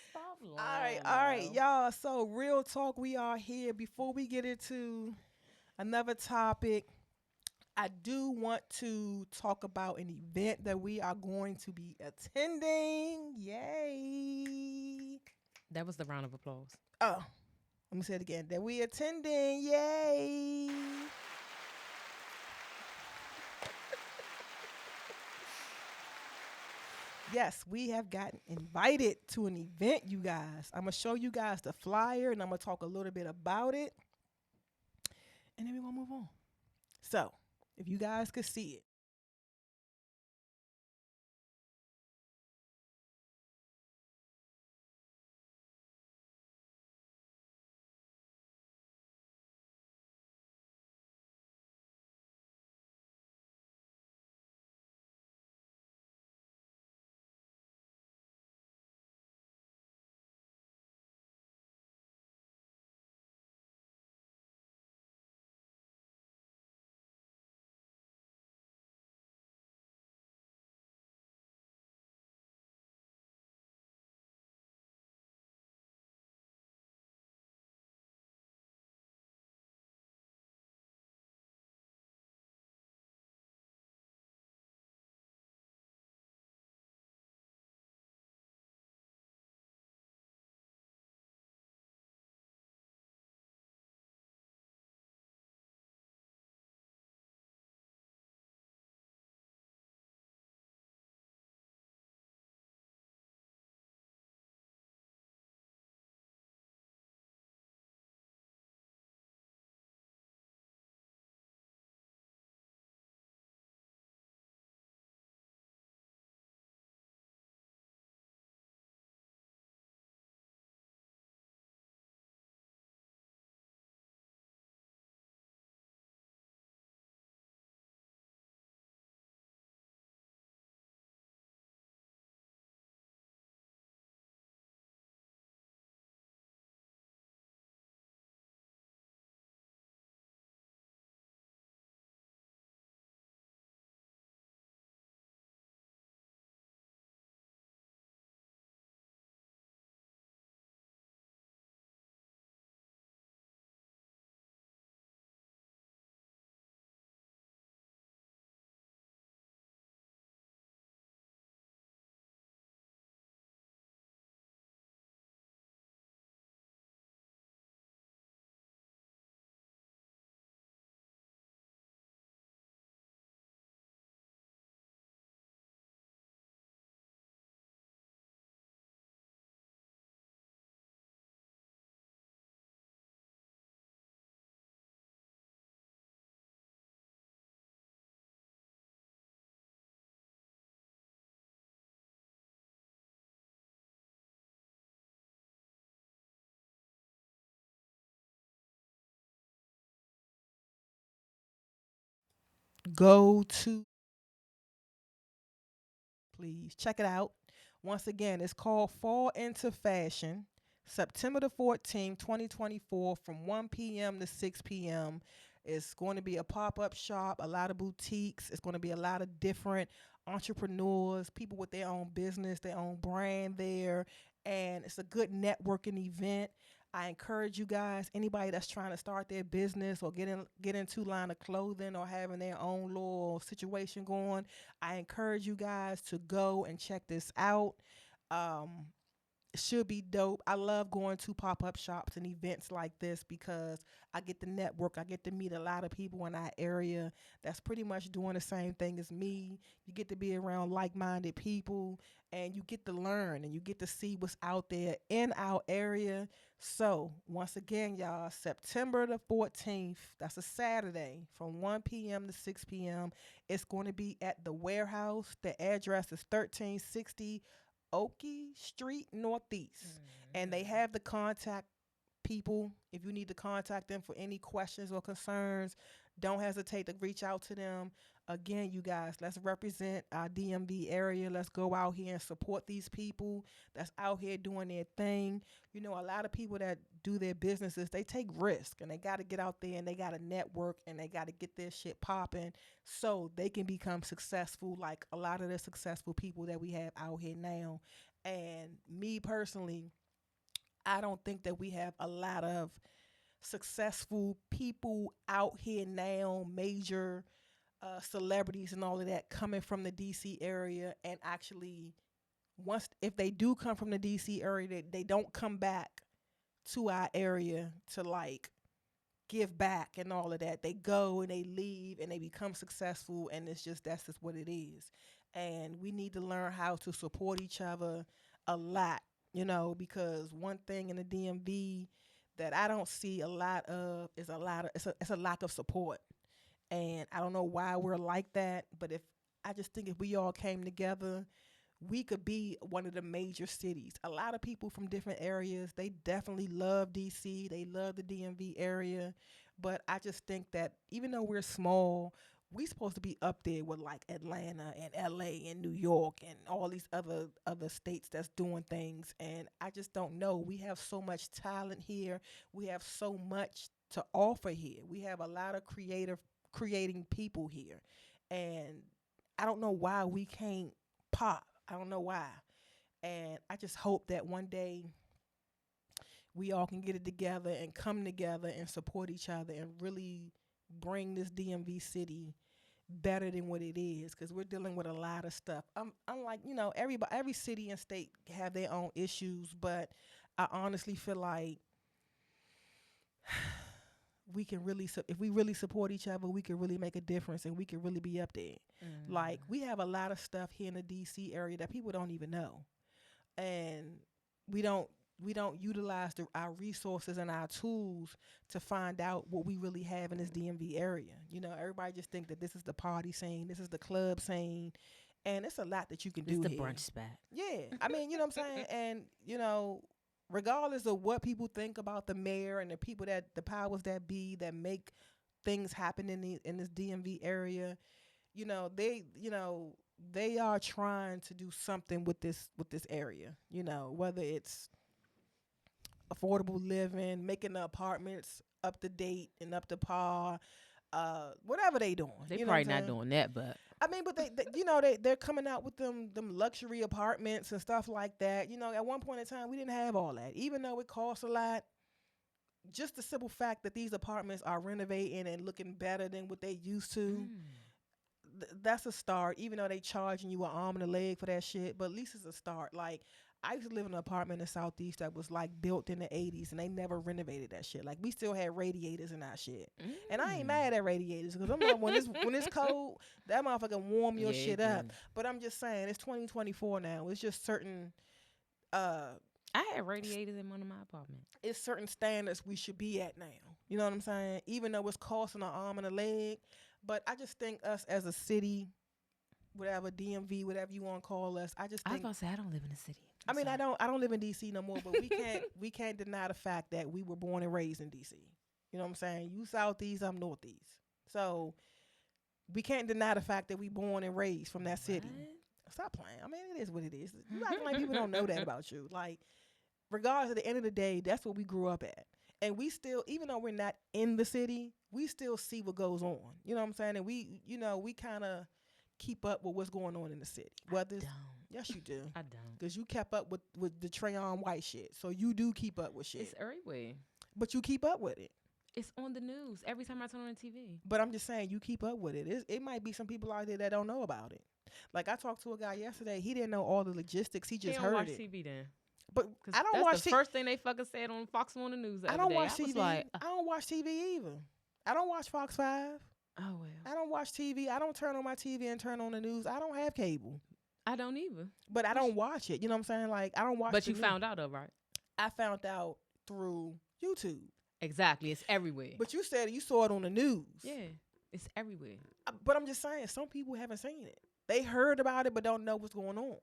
Stop lying. All right, y'all. So, real talk, we are here. Before we get into another topic, I do want to talk about an event that we are going to be attending. Yay. That was the round of applause. Oh, let me say it again. That we attending. Yay. Yes, we have gotten invited to an event, you guys. I'm going to show you guys the flyer and I'm going to talk a little bit about it. And then we're going to move on. So, if you guys could see it. Go to, please check it out. Once again, it's called Fall into Fashion, September the 14th, 2024, from 1 p.m. to 6 p.m. It's going to be a pop up shop, a lot of boutiques. It's going to be a lot of different entrepreneurs, people with their own business, their own brand there. And it's a good networking event. I encourage you guys, anybody that's trying to start their business or get into line of clothing or having their own little situation going, I encourage you guys to go and check this out. Um, it should be dope. I love going to pop up shops and events like this because I get to network. I get to meet a lot of people in our area that's pretty much doing the same thing as me. You get to be around like minded people and you get to learn and you get to see what's out there in our area. So, once again, y'all, September the 14th, that's a Saturday from 1 p.m. to 6 p.m. It's going to be at the warehouse. The address is 1360 Oakey Street Northeast. And they have the contact people if you need to contact them for any questions or concerns. Don't hesitate to reach out to them. Again, you guys, let's represent our DMV area. Let's go out here and support these people that's out here doing their thing. You know, a lot of people that do their businesses, they take risk and they got to get out there and they got to network and they got to get their shit popping so they can become successful like a lot of the successful people that we have out here now. And me personally, I don't think that we have a lot of successful people out here now, major celebrities and all of that coming from the DC area, and actually once if they do come from the DC area, they don't come back to our area to like give back and all of that. They go and they leave and they become successful, and that's just what it is. And we need to learn how to support each other a lot, because one thing in the DMV that I don't see a lot of is it's a lack of support. And I don't know why we're like that, but I just think if we all came together, we could be one of the major cities. A lot of people from different areas, they definitely love DC. They love the DMV area. But I just think that even though we're small, we supposed to be up there with like Atlanta and LA and New York and all these other states that's doing things. And I just don't know. We have so much talent here. We have so much to offer here. We have a lot of creating people here. And I don't know why we can't pop. I don't know why. And I just hope that one day we all can get it together and come together and support each other and really bring this DMV city better than what it is, because we're dealing with a lot of stuff. I'm like, every city and state have their own issues, but I honestly feel like we can really, if we really support each other, we can really make a difference, and we can really be up there. Like, we have a lot of stuff here in the DC area that people don't even know, and we don't utilize our resources and our tools to find out what we really have in this DMV area. Everybody just think that this is the party scene, this is the club scene, and it's a lot that you can do It's the here. brunch spot. Yeah, I mean, you know what I'm saying? And, regardless of what people think about the mayor and the powers that be that make things happen in this DMV area, they are trying to do something with this area, whether it's affordable living, making the apartments up to date and up to par, whatever they doing. They probably not doing that, but I mean, but they're coming out with them luxury apartments and stuff like that. At one point in time, we didn't have all that. Even though it costs a lot, just the simple fact that these apartments are renovating and looking better than what they used to, that's a start. Even though they charging you an arm and a leg for that shit, but at least it's a start. Like, I used to live in an apartment in the Southeast that was like built in the 80s, and they never renovated that shit. Like, we still had radiators in our shit. And I ain't mad at radiators, because I'm like, when it's cold, that motherfucker warm your shit up. But I'm just saying, it's 2024 now. It's just certain I had radiators in one of my apartments. It's certain standards we should be at now. You know what I'm saying? Even though it's costing an arm and a leg. But I just think us as a city, whatever, DMV, whatever you want to call us, I just think, I was about to say, I don't live in the city. I mean, I don't live in DC no more, but we can't deny the fact that we were born and raised in DC. You know what I'm saying? You Southeast, I'm Northeast. So we can't deny the fact that we born and raised from that city. Stop playing. I mean, it is what it is. You acting like people don't know that about you. Like, regardless, at the end of the day, that's what we grew up at. And we still, even though we're not in the city, we still see what goes on. You know what I'm saying? And we kind of keep up with what's going on in the city. Yes, you do. I don't. Because you kept up with the Trayon White shit. So you do keep up with shit. It's everywhere. But you keep up with it. It's on the news every time I turn on the TV. But I'm just saying, you keep up with it. It might be some people out there that don't know about it. Like, I talked to a guy yesterday. He didn't know all the logistics. He just heard watch it. TV then. But I don't watch TV. That's the first thing they fucking said on Fox on the news the I other don't day. watch I was TV. like, I don't watch TV either. I don't watch Fox 5. oh, well. I don't watch TV. I don't turn on my TV and turn on the news. I don't have cable. I don't either. But I don't watch it. You know what I'm saying? Like, I don't watch But you news. found out, though, right? I found out through YouTube. Exactly. It's everywhere. But you said you saw it on the news. Yeah. It's everywhere. But I'm just saying, some people haven't seen it. They heard about it but don't know what's going on.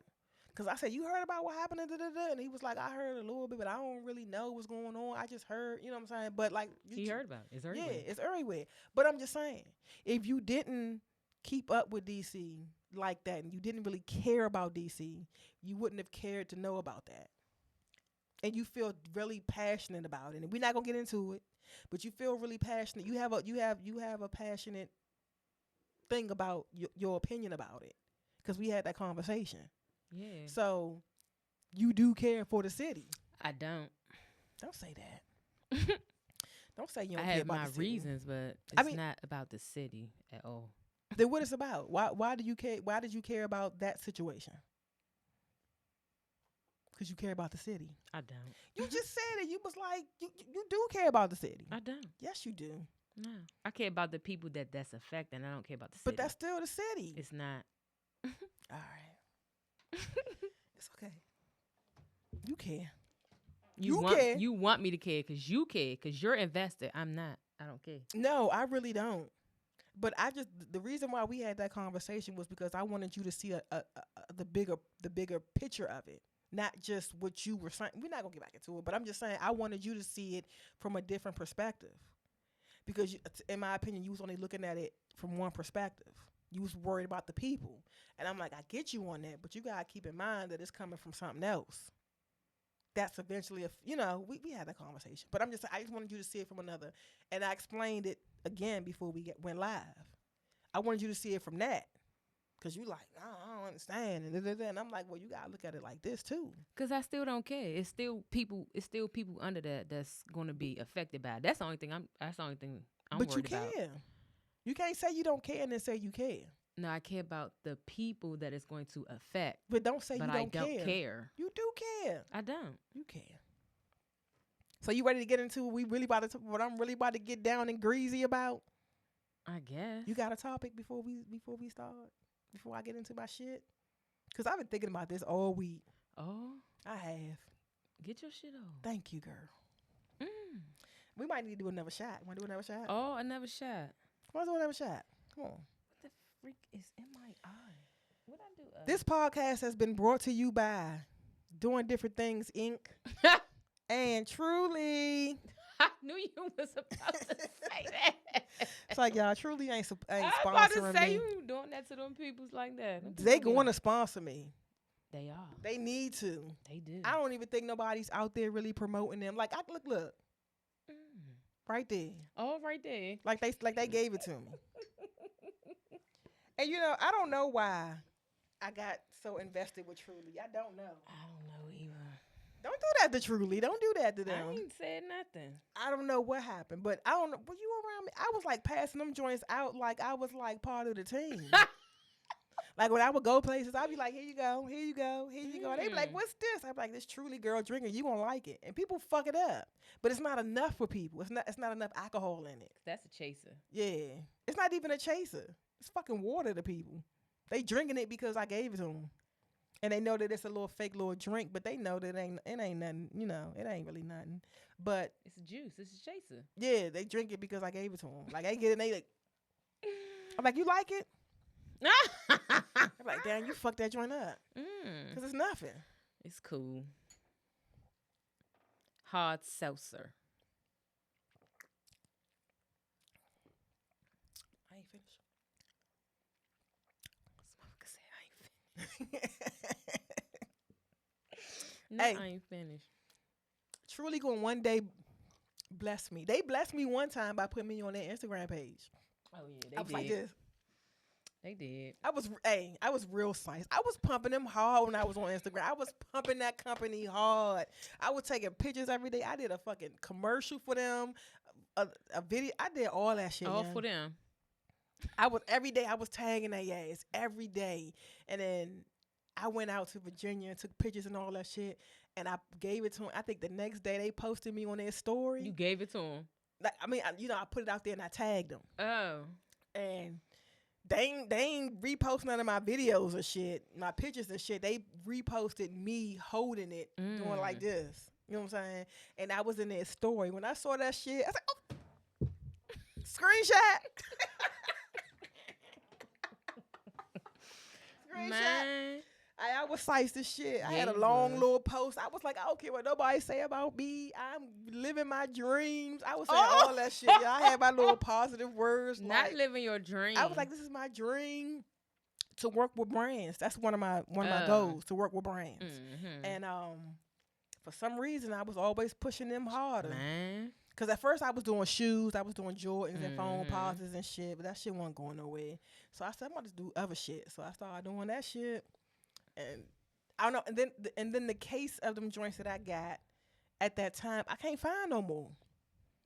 Because I said, you heard about what happened? And he was like, I heard a little bit, but I don't really know what's going on. I just heard, you know what I'm saying? But like, He heard about it. It's everywhere. Yeah, it's everywhere. But I'm just saying, if you didn't keep up with DC like that and you didn't really care about DC, you wouldn't have cared to know about that. And you feel really passionate about it. And we're not gonna get into it, but you feel really passionate. You have a passionate thing about your opinion about it, because we had that conversation. Yeah. So you do care for the city. I don't. Don't say that. Don't say you don't I care have about my the city. reasons, but I it's mean, not about the city at all. Then what it's about? Why do you care? Why did you care about that situation? Because you care about the city. I don't. You just said it. You was like, you do care about the city. I don't. Yes, you do. No. I care about the people that's affected. I don't care about the city. But that's still the city. It's not. All right. It's okay. You care. You care. You want me to care because you care because you're invested. I'm not. I don't care. No, I really don't. But the reason why we had that conversation was because I wanted you to see the bigger picture of it. Not just what you were saying. We're not going to get back into it, but I'm just saying I wanted you to see it from a different perspective. Because, in my opinion, you was only looking at it from one perspective. You was worried about the people. And I'm like, I get you on that, but you got to keep in mind that it's coming from something else. That's eventually, we had that conversation. But I just wanted you to see it from another. And I explained it again before we went live. I wanted you to see it from that. Because you like, I don't understand. And I'm like, well, you got to look at it like this, too. Because I still don't care. It's still people under that's going to be affected by it. That's the only thing I'm worried about. But you care. You can't say you don't care and then say you care. No, I care about the people that it's going to affect. But don't say you don't care. But I don't care. You do care. I don't. You care. So you ready to get into what I'm really about to get down and greasy about? I guess. You got a topic before we start? Before I get into my shit? Because I've been thinking about this all week. Oh? I have. Get your shit on. Thank you, girl. We might need to do another shot. Want to do another shot? Oh, another shot. Let's do another shot. Come on. What the freak is in my eye? What I do? This podcast has been brought to you by Doing Different Things, Inc. And Truly. I knew you was about to say that. It's like, y'all, Truly ain't sponsoring me. I was about to say, you doing that to them peoples like that. They going to sponsor me. They are. They need to. They do. I don't even think nobody's out there really promoting them. Like, look. Right there. Oh, right there. Like they gave it to me. And I don't know why I got so invested with Truly. I don't know. I don't know either. Don't do that to Truly. Don't do that to them. I ain't said nothing. I don't know what happened, but I don't know. Were you around me? I was like passing them joints out like I was like part of the team. Like when I would go places, I'd be like, here you go, here you go, here you go. They'd be like, what's this? I'd be like, this Truly girl drinking, you won't like it. And people fuck it up. But it's not enough for people. It's not enough alcohol in it. That's a chaser. Yeah. It's not even a chaser. It's fucking water to people. They drinking it because I gave it to them. And they know that it's a little fake little drink, but they know that it ain't nothing, it ain't really nothing. But it's juice. It's a chaser. Yeah, they drink it because I gave it to them. Like, I get it and they like, I'm like, you like it? I'm like, damn, you fucked that joint up. Because it's nothing. It's cool. Hard seltzer. I ain't finished. Smoker said I ain't finished. No, Hey. I ain't finished. Truly going one day bless me. They blessed me one time by putting me on their Instagram page. Oh, yeah, I was like this. They did. I was real nice. I was pumping them hard when I was on Instagram. I was pumping that company hard. I was taking pictures every day. I did a fucking commercial for them, a video. I did all that shit. All man. for them. Every day I was tagging their ass every day. And then I went out to Virginia and took pictures and all that shit. And I gave it to them. I think the next day they posted me on their story. You gave it to them. Like, I put it out there and I tagged them. Oh. And they ain't repost none of my videos or shit, my pictures and shit. They reposted me holding it, doing like this. You know what I'm saying? And I was in their story. When I saw that shit, I was like, oh, screenshot. Screenshot. Man. I was sized as shit. I had a you long was. little post. I was like, I don't care what nobody say about me. I'm living my dreams. I was saying all that shit. Y'all. I had my little positive words. Not like, living your dream. I was like, this is my dream to work with brands. That's one of my goals, to work with brands. Mm-hmm. And for some reason, I was always pushing them harder. Man. Because at first I was doing shoes, I was doing Jordans and phone pauses and shit, but that shit wasn't going nowhere. So I said, I'm about to do other shit. So I started doing that shit. And I don't know. And then the case of them joints that I got at that time, I can't find no more.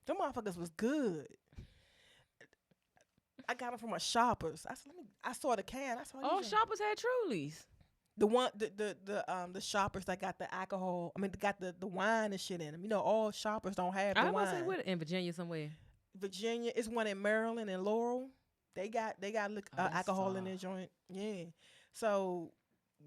Them motherfuckers was good. I got them from a Shoppers. I said, let me I saw the can. I saw All these shoppers had Trulies. the one the shoppers that got the alcohol. I mean, they got the wine and shit in them. You know, all shoppers don't have the I was wine. about to say, what, in Virginia somewhere. Virginia, it's one in Maryland and Laurel. They got that's alcohol in far. their joint. Yeah. So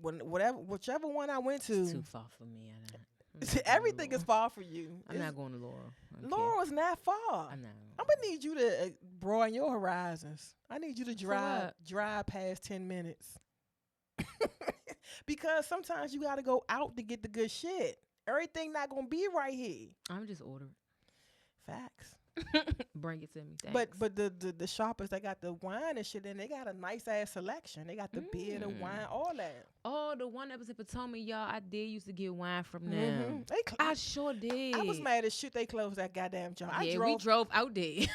whichever one I went It's to, too far for me. I'm not going to everything is Laurel. far for you. I'm not going to Laurel. I don't care. Laurel is not far. I'm not. I'm gonna need you to broaden your horizons. I need you to what? drive past 10 minutes. Because sometimes you gotta go out to get the good shit. Everything not gonna be right here. I'm just ordering. Facts. Bring it to me. Thanks. But the shoppers that got the wine and shit in, they got a nice ass selection. They got the beer, the wine, all that. Oh, the one that was in Potomac, y'all. I did used to get wine from them. Mhm. I sure did. I was mad as shit they closed that goddamn joint. Yeah, we drove out there.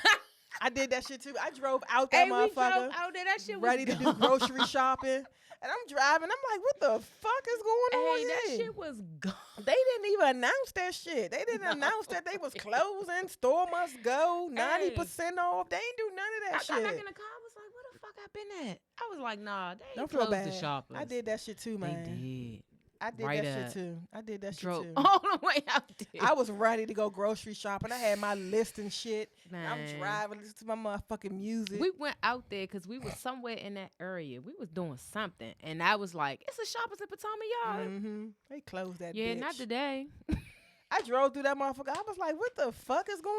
I did that shit too. I drove out that Hey, we motherfucker. drove out there. That shit was ready to do gone. grocery shopping. And I'm driving. I'm like, what the fuck is going on Hey, here? that shit was gone. They didn't even announce that shit. They didn't announce that they was closing. Store must go. 90% off. They ain't do none of I that got shit. back in the car. I was like, where the fuck I been at? I was like, nah, they ain't Don't feel closed bad. the shoppers. I did that shit too, They man. did. I did Right that up. shit too. I did that Drove shit too. all the way out there. I was ready to go grocery shopping. I had my list and shit. And I'm Man. driving, listening to my motherfucking music. We went out there because we was somewhere in that area. We was doing something. And I was like, it's a Shoppers in Potomac, y'all. Mm-hmm. They closed that Yeah, bitch. not today. I drove through that motherfucker. I was like, what the fuck is going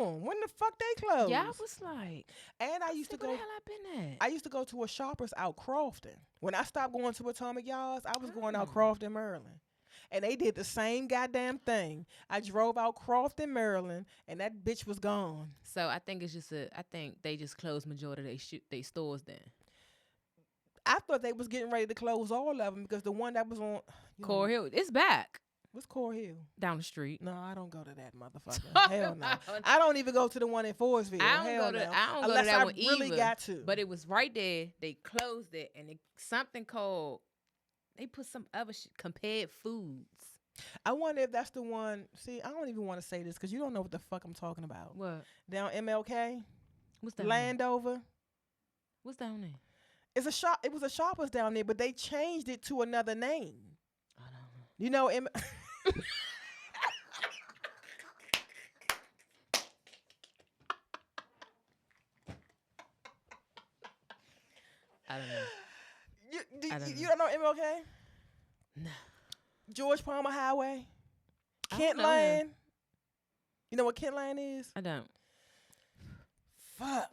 on? When the fuck they closed? Yeah, I was like, And I used to where go. the hell I been at? I used to go to a Shoppers out Crofton. When I stopped going to Atomic Yards, I was going out Oh. Crofton, Maryland. And they did the same goddamn thing. I drove out Crofton, Maryland, and that bitch was gone. So I think it's just I think they just closed majority of they stores then. I thought they was getting ready to close all of them because the one that was on Core Hill, it's back what's Core Hill? down the street. No, I don't go to that motherfucker. Hell no. I don't even go to the one in Forestville. I don't Hell go to no. I don't Unless go to that I one really either. got to. But it was right there. They closed it, and something called. They put some other compared foods. I wonder if that's the one. See, I don't even want to say this because you don't know what the fuck I'm talking about. What? Down MLK, What's down there? Landover. What's down there? It's a shop. It was a Shoppers down there, but they changed it to another name. I don't know. You know, I don't know. I don't you know. don't know MLK? No. George Palmer Highway, I don't Kent know him. Lane. You know what Kent Lane is? I don't. Fuck.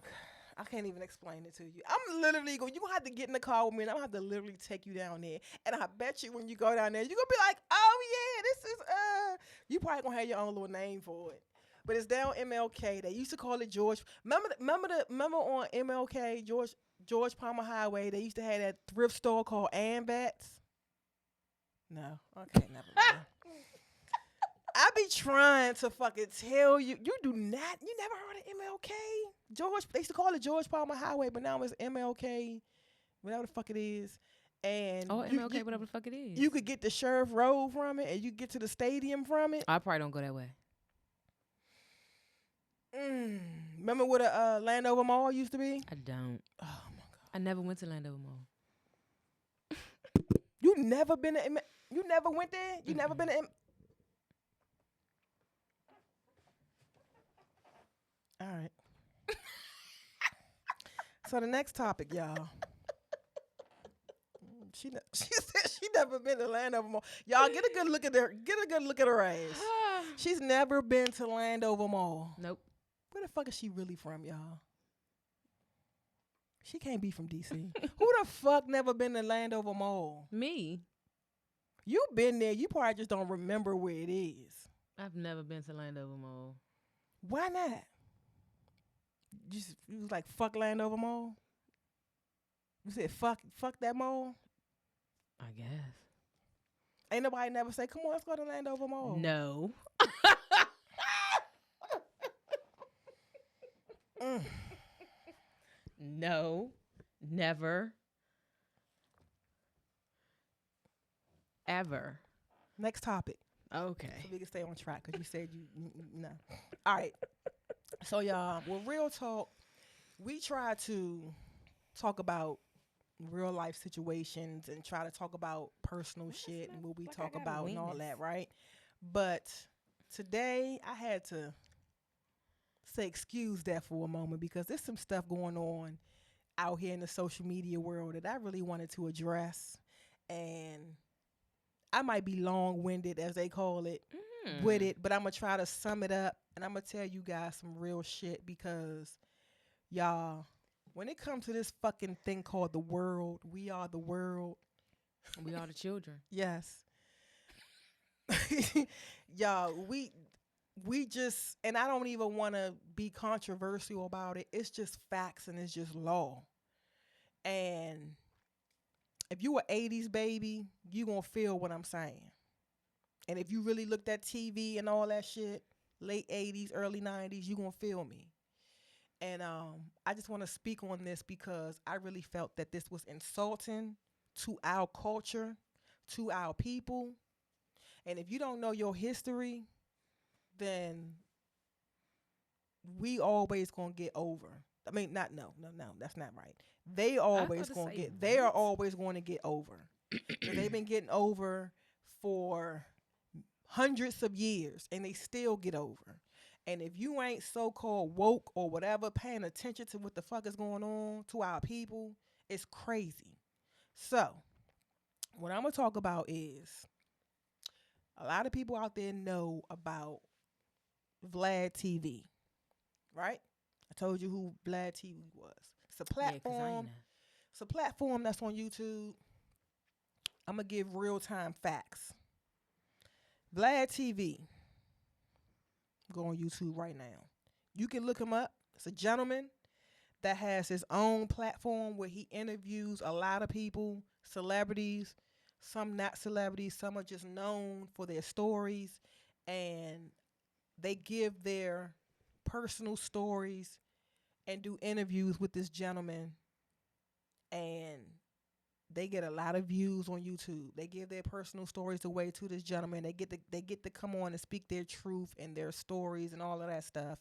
I can't even explain it to you. I'm literally going. You gonna have to get in the car with me, and I'm gonna have to literally take you down there. And I bet you, when you go down there, you're gonna be like, "Oh yeah, this is You probably gonna have your own little name for it. But it's down MLK. They used to call it George. Remember on MLK George Palmer Highway. They used to have that thrift store called Ambats. No, okay, never mind. I be trying to fucking tell you. You do not. You never heard of MLK? They used to call it George Palmer Highway, but now it's MLK, whatever the fuck it is. And Oh, MLK, whatever the fuck it is. you could get the Sheriff Road from it, and you get to the stadium from it. I probably don't go that way. Remember what a Landover Mall used to be? I don't. Oh my god! I never went to Landover Mall. You never been to? You never went there? You never been to? All right. So the next topic, y'all. She said she never been to Landover Mall. Y'all get a good look at her. Get a good look at her ass. She's never been to Landover Mall. Nope. Where the fuck is she really from, y'all? She can't be from DC. Who the fuck never been to Landover Mall? Me? You been there. You probably just don't remember where it is. I've never been to Landover Mall. Why not? You was like, fuck Landover Mall? You said fuck that mall? I guess. Ain't nobody never say, come on, let's go to Landover Mall. No. No. Never. Ever. Next topic. Okay. So we can stay on track because you said no. All right. So y'all, well, real talk, we try to talk about real life situations and try to talk about personal Why does shit and smell what we like I talk got a about and all weenus? that, right? But today I had to say excuse that for a moment because there's some stuff going on out here in the social media world that I really wanted to address. And I might be long winded, as they call it, with Mm. it, but I'm going to try to sum it up and I'm going to tell you guys some real shit because, y'all, when it comes to this fucking thing called the world, we are the world. We are the children. Yes. Y'all, we just, and I don't even want to be controversial about it. It's just facts and it's just law. And if you a 80s baby, you going to feel what I'm saying. And if you really looked at TV and all that shit, late 80s, early 90s, you going to feel me. And I just want to speak on this because I really felt that this was insulting to our culture, to our people. And if you don't know your history, then we always gonna get over. I mean, not no, no, no, that's not right. They I was always about to gonna say get. They are what? always going to get over. 'Cause they've been getting over for hundreds of years, and they still get over. And if you ain't so-called woke or whatever, paying attention to what the fuck is going on to our people, it's crazy. So, what I'm gonna talk about is a lot of people out there know about Vlad TV, right? I told you who Vlad TV was. It's a Yeah, cause I ain't platform. know. It's a platform that's on YouTube. I'm gonna give real time facts. Vlad TV. Go on YouTube right now. You can look him up. It's a gentleman that has his own platform where he interviews a lot of people, celebrities, some not celebrities, some are just known for their stories, and they give their personal stories and do interviews with this gentleman, and they get a lot of views on YouTube. They give their personal stories away to this gentleman. They get to come on and speak their truth and their stories and all of that stuff.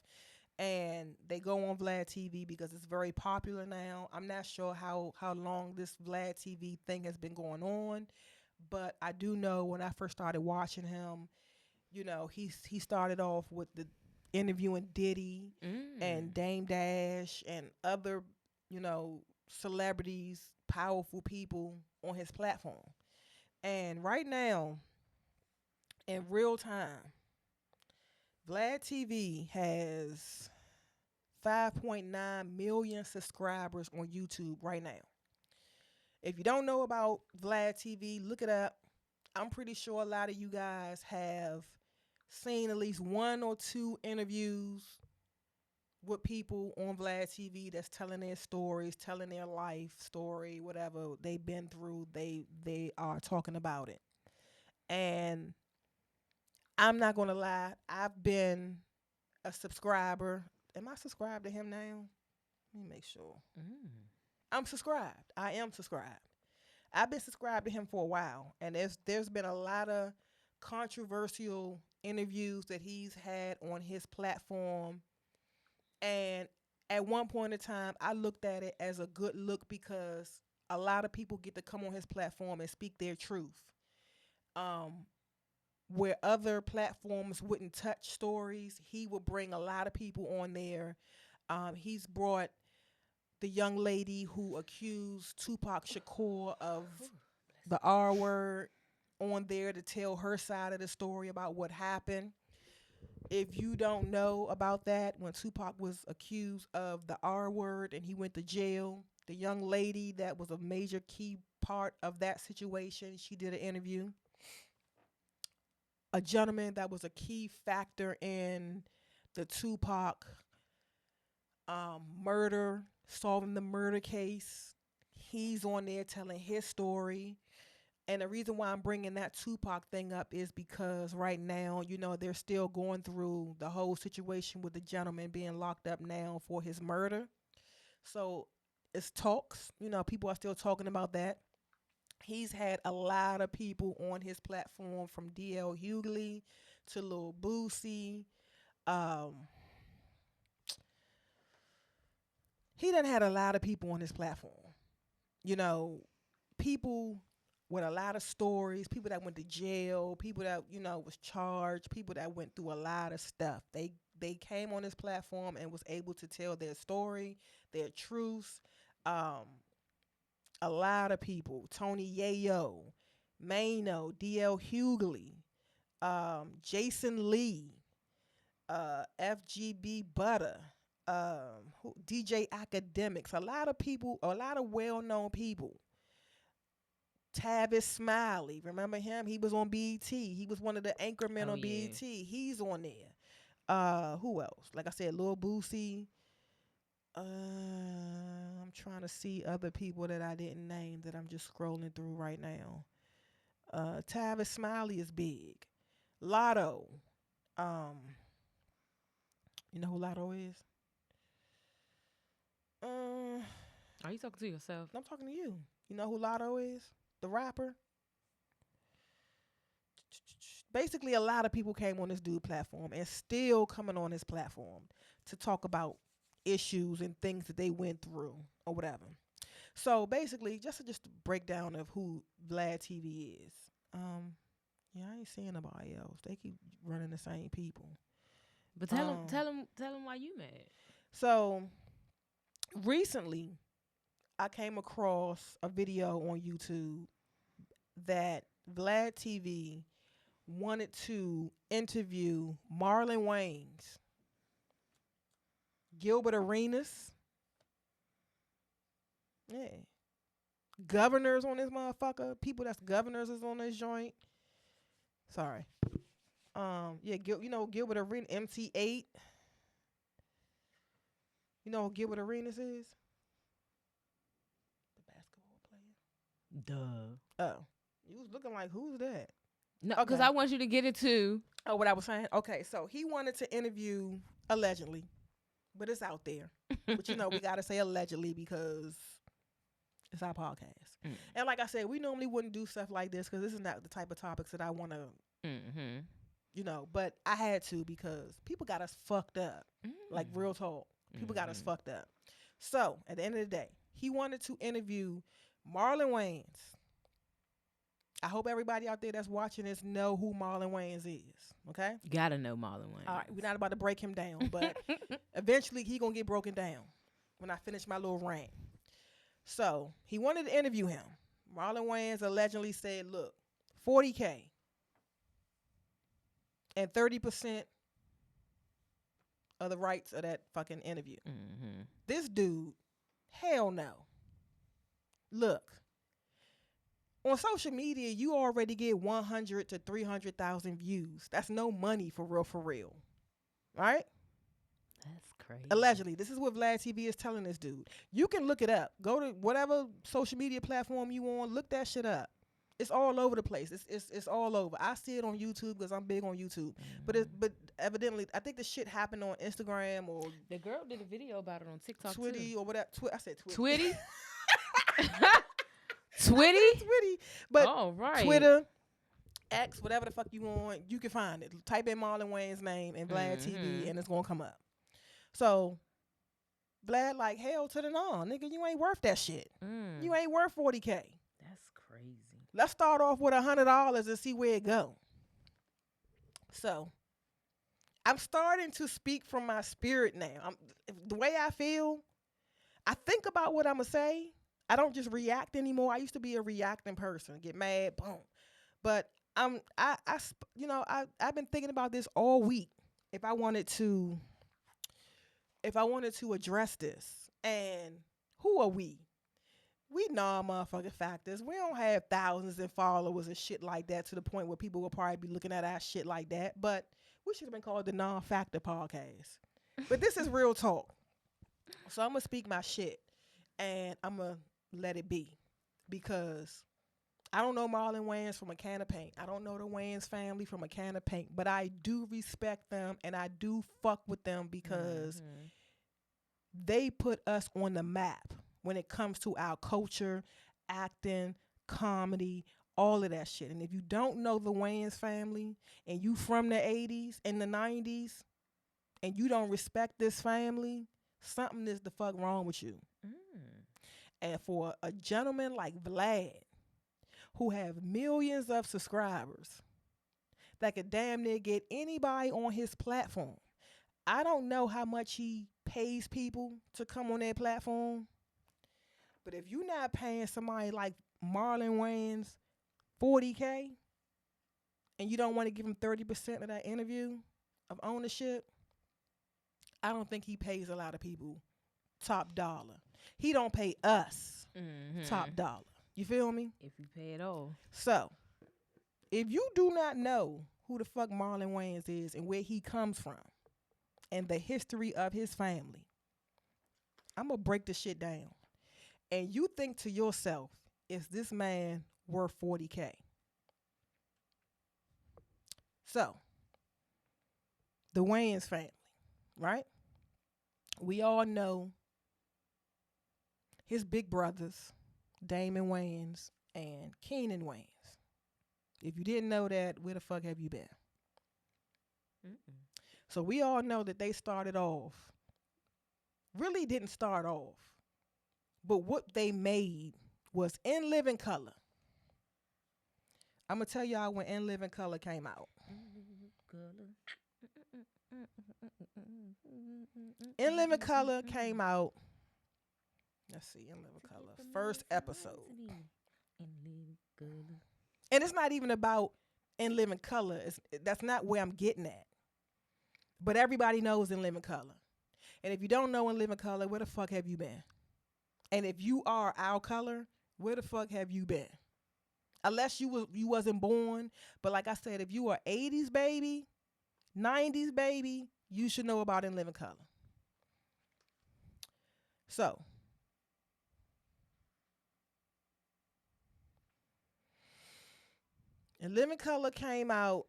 And they go on Vlad TV because it's very popular now. I'm not sure how long this Vlad TV thing has been going on, but I do know when I first started watching him, he started off with the interviewing Diddy Mm. and Dame Dash and other, celebrities, powerful people on his platform. And right now, in real time, Vlad TV has 5.9 million subscribers on YouTube right now. If you don't know about Vlad TV, look it up. I'm pretty sure a lot of you guys have seen at least one or two interviews with people on Vlad TV that's telling their stories, telling their life story, whatever they've been through, they are talking about it. And I'm not gonna lie, I've been a subscriber. Am I subscribed to him now? Let me make sure. Mm. I'm subscribed. I am subscribed. I've been subscribed to him for a while, and there's been a lot of controversial interviews that he's had on his platform. And at one point in time, I looked at it as a good look because a lot of people get to come on his platform and speak their truth. Um, where other platforms wouldn't touch stories, he would bring a lot of people on there. He's brought the young lady who accused Tupac Shakur of the R word on there to tell her side of the story about what happened. If you don't know about that, when Tupac was accused of the R word and he went to jail, the young lady that was a major key part of that situation, she did an interview. A gentleman that was a key factor in the Tupac murder, solving the murder case, he's on there telling his story. And the reason why I'm bringing that Tupac thing up is because right now, they're still going through the whole situation with the gentleman being locked up now for his murder. So it's talks, people are still talking about that. He's had a lot of people on his platform from DL Hughley to Lil Boosie. Um, he done had a lot of people on his platform. you know, people with a lot of stories, people that went to jail, people that, you know, was charged, people that went through a lot of stuff. They came on this platform and was able to tell their story, their truths. A lot of people, Tony Yayo, Mano, DL Hughley, Jason Lee, FGB Butter, DJ Academics, a lot of people, a lot of well-known people. Tavis Smiley, remember him? He was on BET. He was one of the anchormen on yeah. BET. He's on there. Who else? Like I said, Lil Boosie. I'm trying to see other people that I didn't name that I'm just scrolling through right now. Tavis Smiley is big. Lotto. You know who Lotto is? Are you talking to yourself? I'm talking to you. You know who Lotto is? The rapper. Basically, a lot of people came on this dude platform and still coming on this platform to talk about issues and things that they went through or whatever. So basically, just a breakdown of who Vlad TV is. Yeah, I ain't seeing nobody else. They keep running the same people. But tell him why you mad. So recently, I came across a video on YouTube that Vlad TV wanted to interview Marlon Waynes, Gilbert Arenas, yeah, governors on this motherfucker. People that's governors is on this joint. Sorry. Yeah, you know Gilbert Arenas, MC8. You know who Gilbert Arenas is? The basketball player. Duh. Oh, you was looking like, who's that? No, because Okay. I want you to get into. Oh, what I was saying? Okay, so he wanted to interview, allegedly, but it's out there. But, you know, we got to say allegedly because it's our podcast. Mm. And like I said, we normally wouldn't do stuff like this because this is not the type of topics that I want to, Mm-hmm. you know, but I had to because people got us fucked up. Like, real talk. People got us fucked up. So, at the end of the day, he wanted to interview Marlon Waynes. I hope everybody out there that's watching this know who Marlon Waynes is, okay? You gotta know Marlon Waynes. All right, we're not about to break him down, but eventually he gonna get broken down when I finish my little rant. So, he wanted to interview him. Marlon Waynes allegedly said, look, $40K and 30% of the rights of that fucking interview. Mm-hmm. This dude, hell no. Look, on social media, you already get 100 to 300,000 views. That's no money for real. Right? That's crazy. Allegedly. This is what Vlad TV is telling this dude. You can look it up. Go to whatever social media platform you on. Look that shit up. It's all over the place. It's all over. I see it on YouTube because I'm big on YouTube. Mm-hmm. But evidently, I think the shit happened on Instagram or The girl did a video about it on TikTok Twitty too. or whatever. I said Twitty. Twitty? Twitty? Twitty. But Oh, right. Twitter, X, whatever the fuck you want, you can find it. Type in Marlon Wayne's name and Vlad TV and it's gonna come up. So Vlad like, hell to the no, nigga, you ain't worth that shit. You ain't worth $40K. That's crazy. Let's start off with $100 and see where it go. So I'm starting to speak from my spirit now. The way I feel, I think about what I'm gonna say. I don't just react anymore. I used to be a reacting person, get mad, boom. But I've been thinking about this all week. If I wanted to address this, and who are we? We non-motherfucking factors. We don't have thousands of followers and shit like that to the point where people will probably be looking at our shit like that. But we should have been called the non-factor podcast. But this is real talk. So I'm going to speak my shit. And I'm going to let it be. Because I don't know Marlon Wayans from a can of paint. I don't know the Wayans family from a can of paint. But I do respect them. And I do fuck with them because they put us on the map when it comes to our culture, acting, comedy, all of that shit. And if you don't know the Wayans family and you from the 80s and the 90s and you don't respect this family, something is the fuck wrong with you. And for a gentleman like Vlad, who have millions of subscribers, that could damn near get anybody on his platform. I don't know how much he pays people to come on their platform, but if you're not paying somebody like Marlon Waynes $40K and you don't want to give him 30% of that interview of ownership, I don't think he pays a lot of people top dollar. He don't pay us top dollar. You feel me? If you pay it all. So, if you do not know who the fuck Marlon Waynes is and where he comes from and the history of his family, I'm going to break this shit down. And you think to yourself, is this man worth $40K? So, the Waynes family, right? We all know his big brothers, Damon Waynes and Keenan Waynes. If you didn't know that, where the fuck have you been? So we all know that they started off, really didn't start off, but what they made was In Living Color. I'm going to tell y'all when In Living Color came out. In Living Color came out, let's see, In Living Color, first episode. And it's not even about In Living Color. That's not where I'm getting at. But everybody knows In Living Color. And if you don't know In Living Color, where the fuck have you been? And if you are our color, where the fuck have you been? Unless you wasn't born. But like I said, if you are 80s baby, 90s baby, you should know about In Living Color. So, In Living Color came out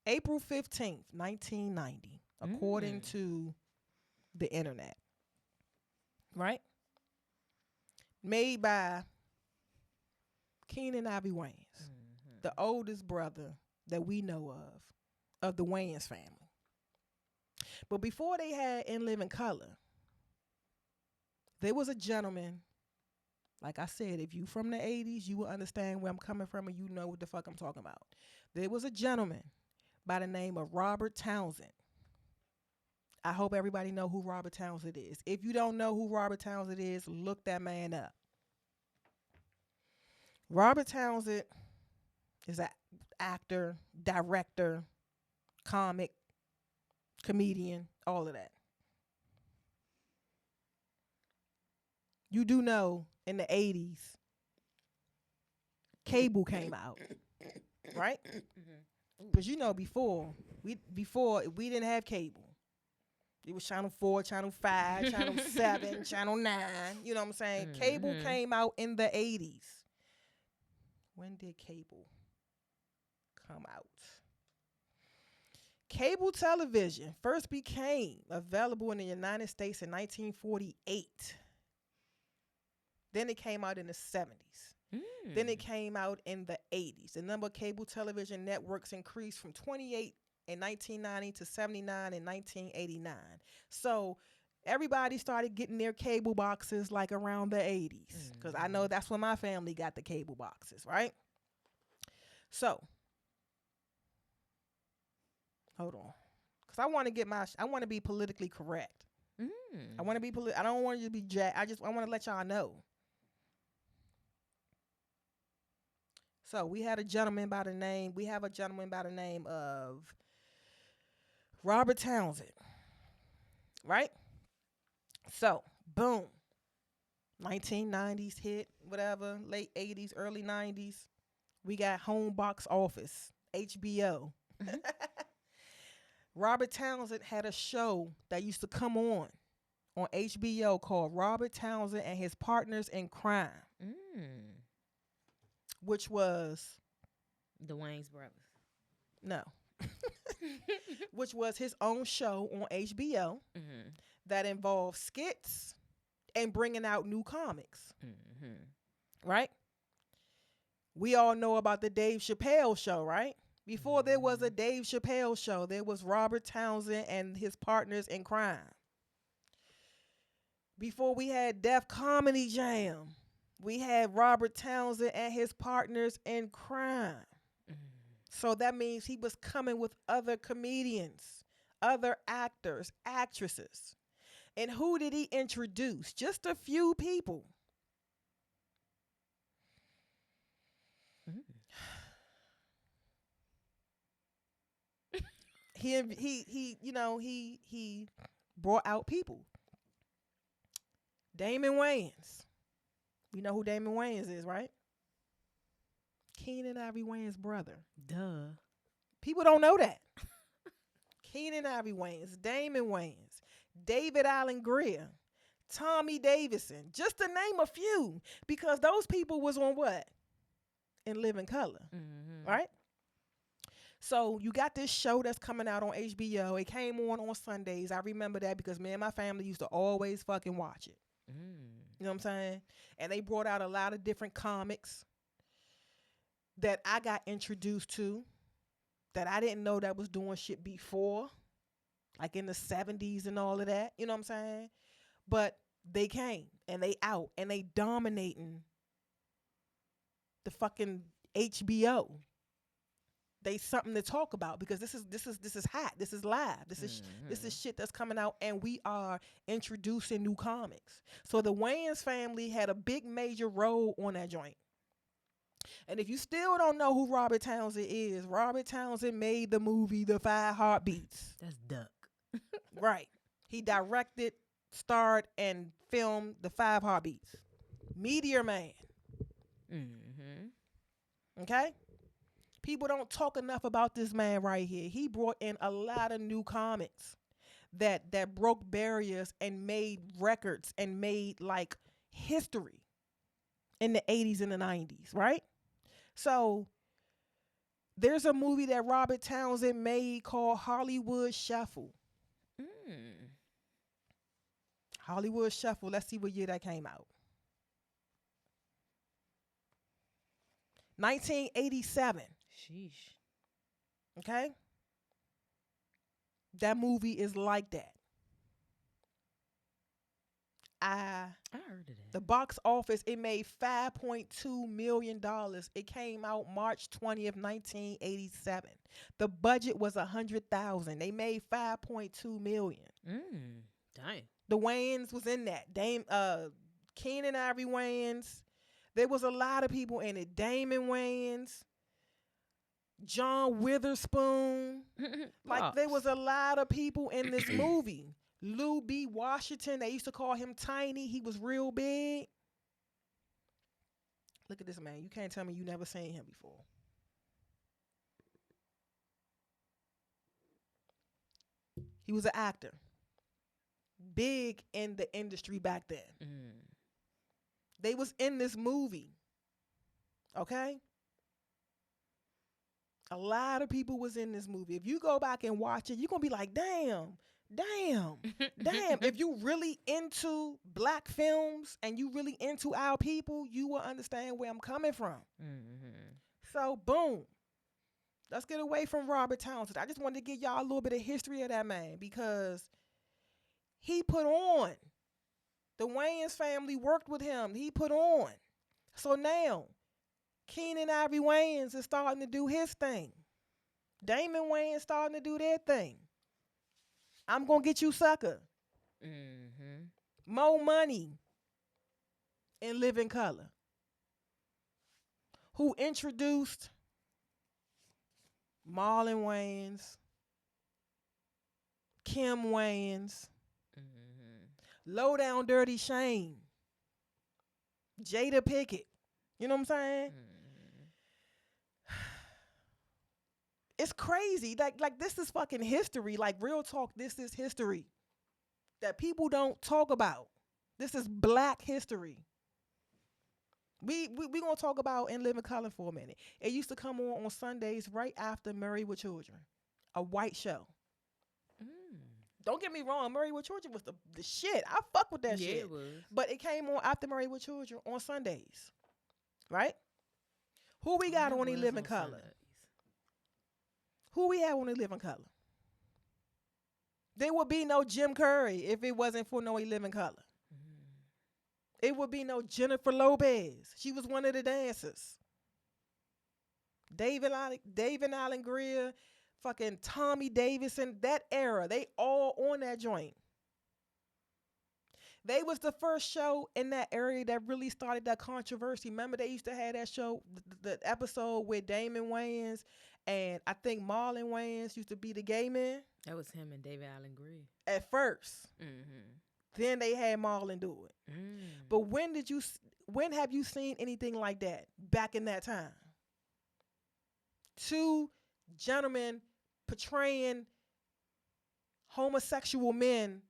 April 15th, 1990, according to the internet. Right? Made by Keenan Ivory Waynes, the oldest brother that we know of the Waynes family. But before they had In Living Color, there was a gentleman. Like I said, if you from the 80s, you will understand where I'm coming from and you know what the fuck I'm talking about. There was a gentleman by the name of Robert Townsend. I hope everybody know who Robert Townsend is. If you don't know who Robert Townsend is, look that man up. Robert Townsend is an actor, director, comic, comedian, all of that. You do know in the 80s, cable came out, right? Because you know before we didn't have cable. It was Channel 4, Channel 5, Channel 7, Channel 9. You know what I'm saying? Cable came out in the 80s. When did cable come out? Cable television first became available in the United States in 1948. Then it came out in the 70s. Then it came out in the 80s. The number of cable television networks increased from 28 in 1990 to 79 in 1989. So everybody started getting their cable boxes like around the 80s. Because I know that's when my family got the cable boxes, right? So, hold on. Because I want to be politically correct. I want to be I don't want you to be I want to let y'all know. So we have a gentleman by the name of Robert Townsend, right? So, boom. 1990s hit, whatever, late 80s, early 90s. We got Home Box Office, HBO. Robert Townsend had a show that used to come on HBO called Robert Townsend and His Partners in Crime. Which was the Waynes brothers. No. Which was his own show on HBO that involved skits and bringing out new comics. Right? We all know about the Dave Chappelle show, right? Before there was a Dave Chappelle show, there was Robert Townsend and His Partners in Crime. Before we had Def Comedy Jam, we had Robert Townsend and his partners in crime. So that means he was coming with other comedians, other actors, actresses. And who did he introduce? Just a few people. He brought out people. Damon Wayans. You know who Damon Wayans is, right? Keenan Ivory Wayans' brother. Duh. People don't know that. Keenan Ivory Wayans, Damon Wayans, David Allen Greer, Tommy Davidson, just to name a few, because those people was on what? In Living Color, right? So you got this show that's coming out on HBO. It came on Sundays. I remember that because me and my family used to always fucking watch it. You know what I'm saying? And they brought out a lot of different comics that I got introduced to that I didn't know that was doing shit before, like in the 70s and all of that. You know what I'm saying? But they came and they out and they dominating the fucking HBO. They something to talk about because this is hot. This is live. This is shit that's coming out, and we are introducing new comics. So the Wayans family had a big major role on that joint. And if you still don't know who Robert Townsend is, Robert Townsend made the movie The Five Heartbeats. That's Duck. Right. He directed, starred, and filmed The Five Heartbeats. Meteor Man. Okay? People don't talk enough about this man right here. He brought in a lot of new comics that broke barriers and made records and made like history in the 80s and the 90s, right? So there's a movie that Robert Townsend made called Hollywood Shuffle. Hollywood Shuffle. Let's see what year that came out. 1987. Sheesh. Okay? That movie is like that. I heard of that. The box office, it made $5.2 million. It came out March 20th, 1987. The budget was $100,000. They made $5.2 million. Dang. The Wayans was in that. Keenan Ivory Wayans. There was a lot of people in it. Damon Wayans. John Witherspoon. Like, there was a lot of people in this movie. Lou B. Washington, they used to call him Tiny. He was real big. Look at this man. You can't tell me you never seen him before. He was an actor. Big in the industry back then. They was in this movie. Okay? A lot of people was in this movie. If you go back and watch it, you're going to be like, damn. If you really into black films and you really into our people, you will understand where I'm coming from. So, boom. Let's get away from Robert Townsend. I just wanted to give y'all a little bit of history of that man because he put on. The Wayans family worked with him. He put on. So now, Keenan Ivory Wayans is starting to do his thing. Damon Wayans starting to do their thing. I'm going to get you, sucker. More money in Living Color. Who introduced Marlon Waynes, Kim Wayans, Low Down Dirty Shame, Jada Pickett. You know what I'm saying? It's crazy. Like this is fucking history. Like, real talk, this is history that people don't talk about. This is black history. We gonna talk about In Living Color for a minute. It used to come on Sundays right after Married with Children, a white show. Don't get me wrong, Married with Children was the shit. I fuck with that shit. Yeah, it was. But it came on after Married with Children on Sundays, right? Who we got on In Living Color? Sundays. Who we have on In Living Color? There would be no Jim Curry if it wasn't for no In Living Color. It would be no Jennifer Lopez. She was one of the dancers. David Allen Greer, fucking Tommy Davidson, that era, they all on that joint. They was the first show in that area that really started that controversy. Remember they used to have that show, the episode with Damon Wayans and I think Marlon Wayans used to be the gay man. That was him and David Allen Greer. At first. Mm-hmm. Then they had Marlon do it. Mm. But when have you seen anything like that back in that time? Two gentlemen portraying homosexual men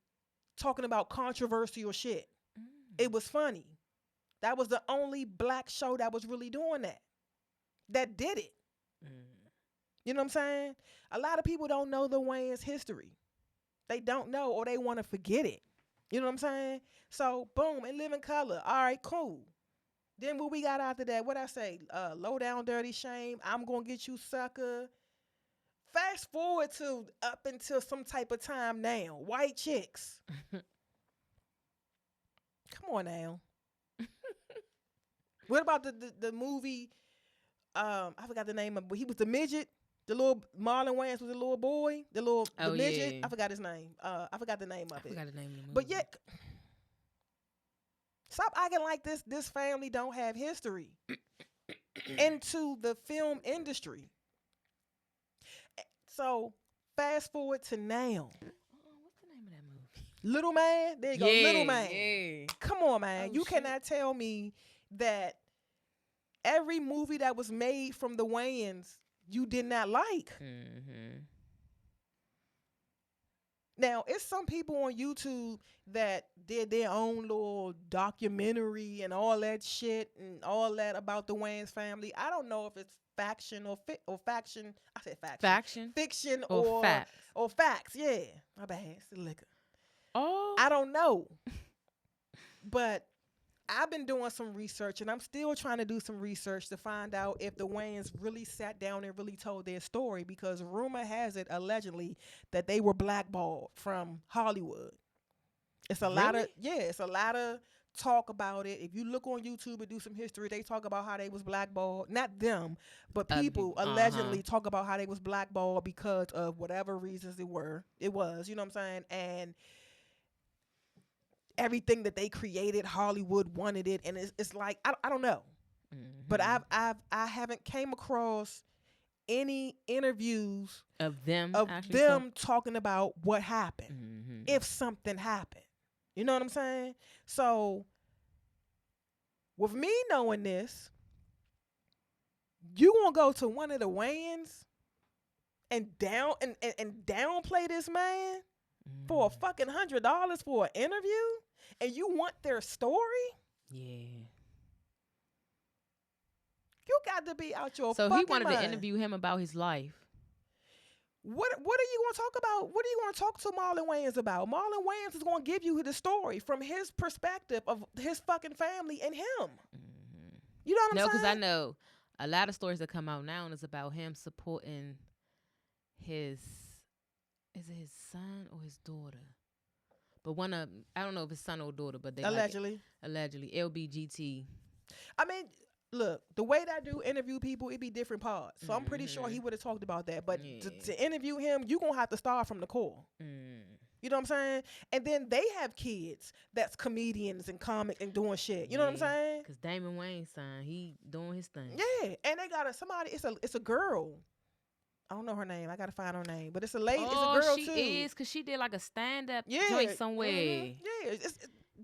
talking about controversial shit. Mm. It was funny. That was the only black show that was really doing that. That did it. Mm. You know what I'm saying? A lot of people don't know the Wayans history. They don't know or they want to forget it. You know what I'm saying? So, boom, in Living Color. All right, cool. Then what we got after that? What I say? Low Down Dirty Shame. I'm going to Get You Sucker. Fast forward to up until some type of time now. White chicks. Come on now. What about the movie? I forgot the name of it, but he was the midget. The little Marlon Wayans was the little boy. The midget. Yeah. I forgot his name. I forgot the name of it. I forgot the name of the movie. But yet, stop acting like this family don't have history into the film industry. So fast forward to now. What's the name of that movie? Little Man. There you go. Little Man. Yeah. Come on, man. You cannot tell me that every movie that was made from the Wayans you did not like. Mm-hmm. Now, it's some people on YouTube that did their own little documentary and all that shit and all that about the Wayans family. I don't know if it's faction or faction. I said faction. Faction? Fiction or facts. Or facts, yeah. My bad. It's the liquor. Oh. I don't know. But I've been doing some research, and I'm still trying to do some research to find out if the Wayans really sat down and really told their story, because rumor has it, allegedly, that they were blackballed from Hollywood. It's a lot of talk about it. If you look on YouTube and do some history, they talk about how they was blackballed. Not them, but people allegedly talk about how they was blackballed because of whatever reasons it was, you know what I'm saying? And everything that they created, Hollywood wanted it, and it's like I don't know, but I haven't came across any interviews of them talking about what happened, if something happened. You know what I'm saying? So with me knowing this, you gonna go to one of the Wayans and downplay this man for a fucking $100 for an interview, and you want their story? Yeah. You got to be out your So fucking he wanted mind. to interview him about his life. What are you going to talk about? What are you going to talk to Marlon Wayans about? Marlon Wayans is going to give you the story from his perspective of his fucking family and him. Mm-hmm. You know what I'm saying? No, because I know a lot of stories that come out now is about him supporting is it his son or his daughter? But I don't know if it's son or daughter, but they allegedly LBGT. I mean, look, the way that I do interview people, it be different parts. So I'm pretty sure he would have talked about that. But to interview him, you gonna have to start from the core. You know what I'm saying? And then they have kids that's comedians and comic and doing shit. You know what I'm saying? Because Damon Wayne's son, he doing his thing. Yeah, and they got it's a girl. I don't know her name. I gotta find her name, but it's a lady. It's a girl too. She is, because she did like a stand-up joint somewhere. Mm-hmm. Yeah,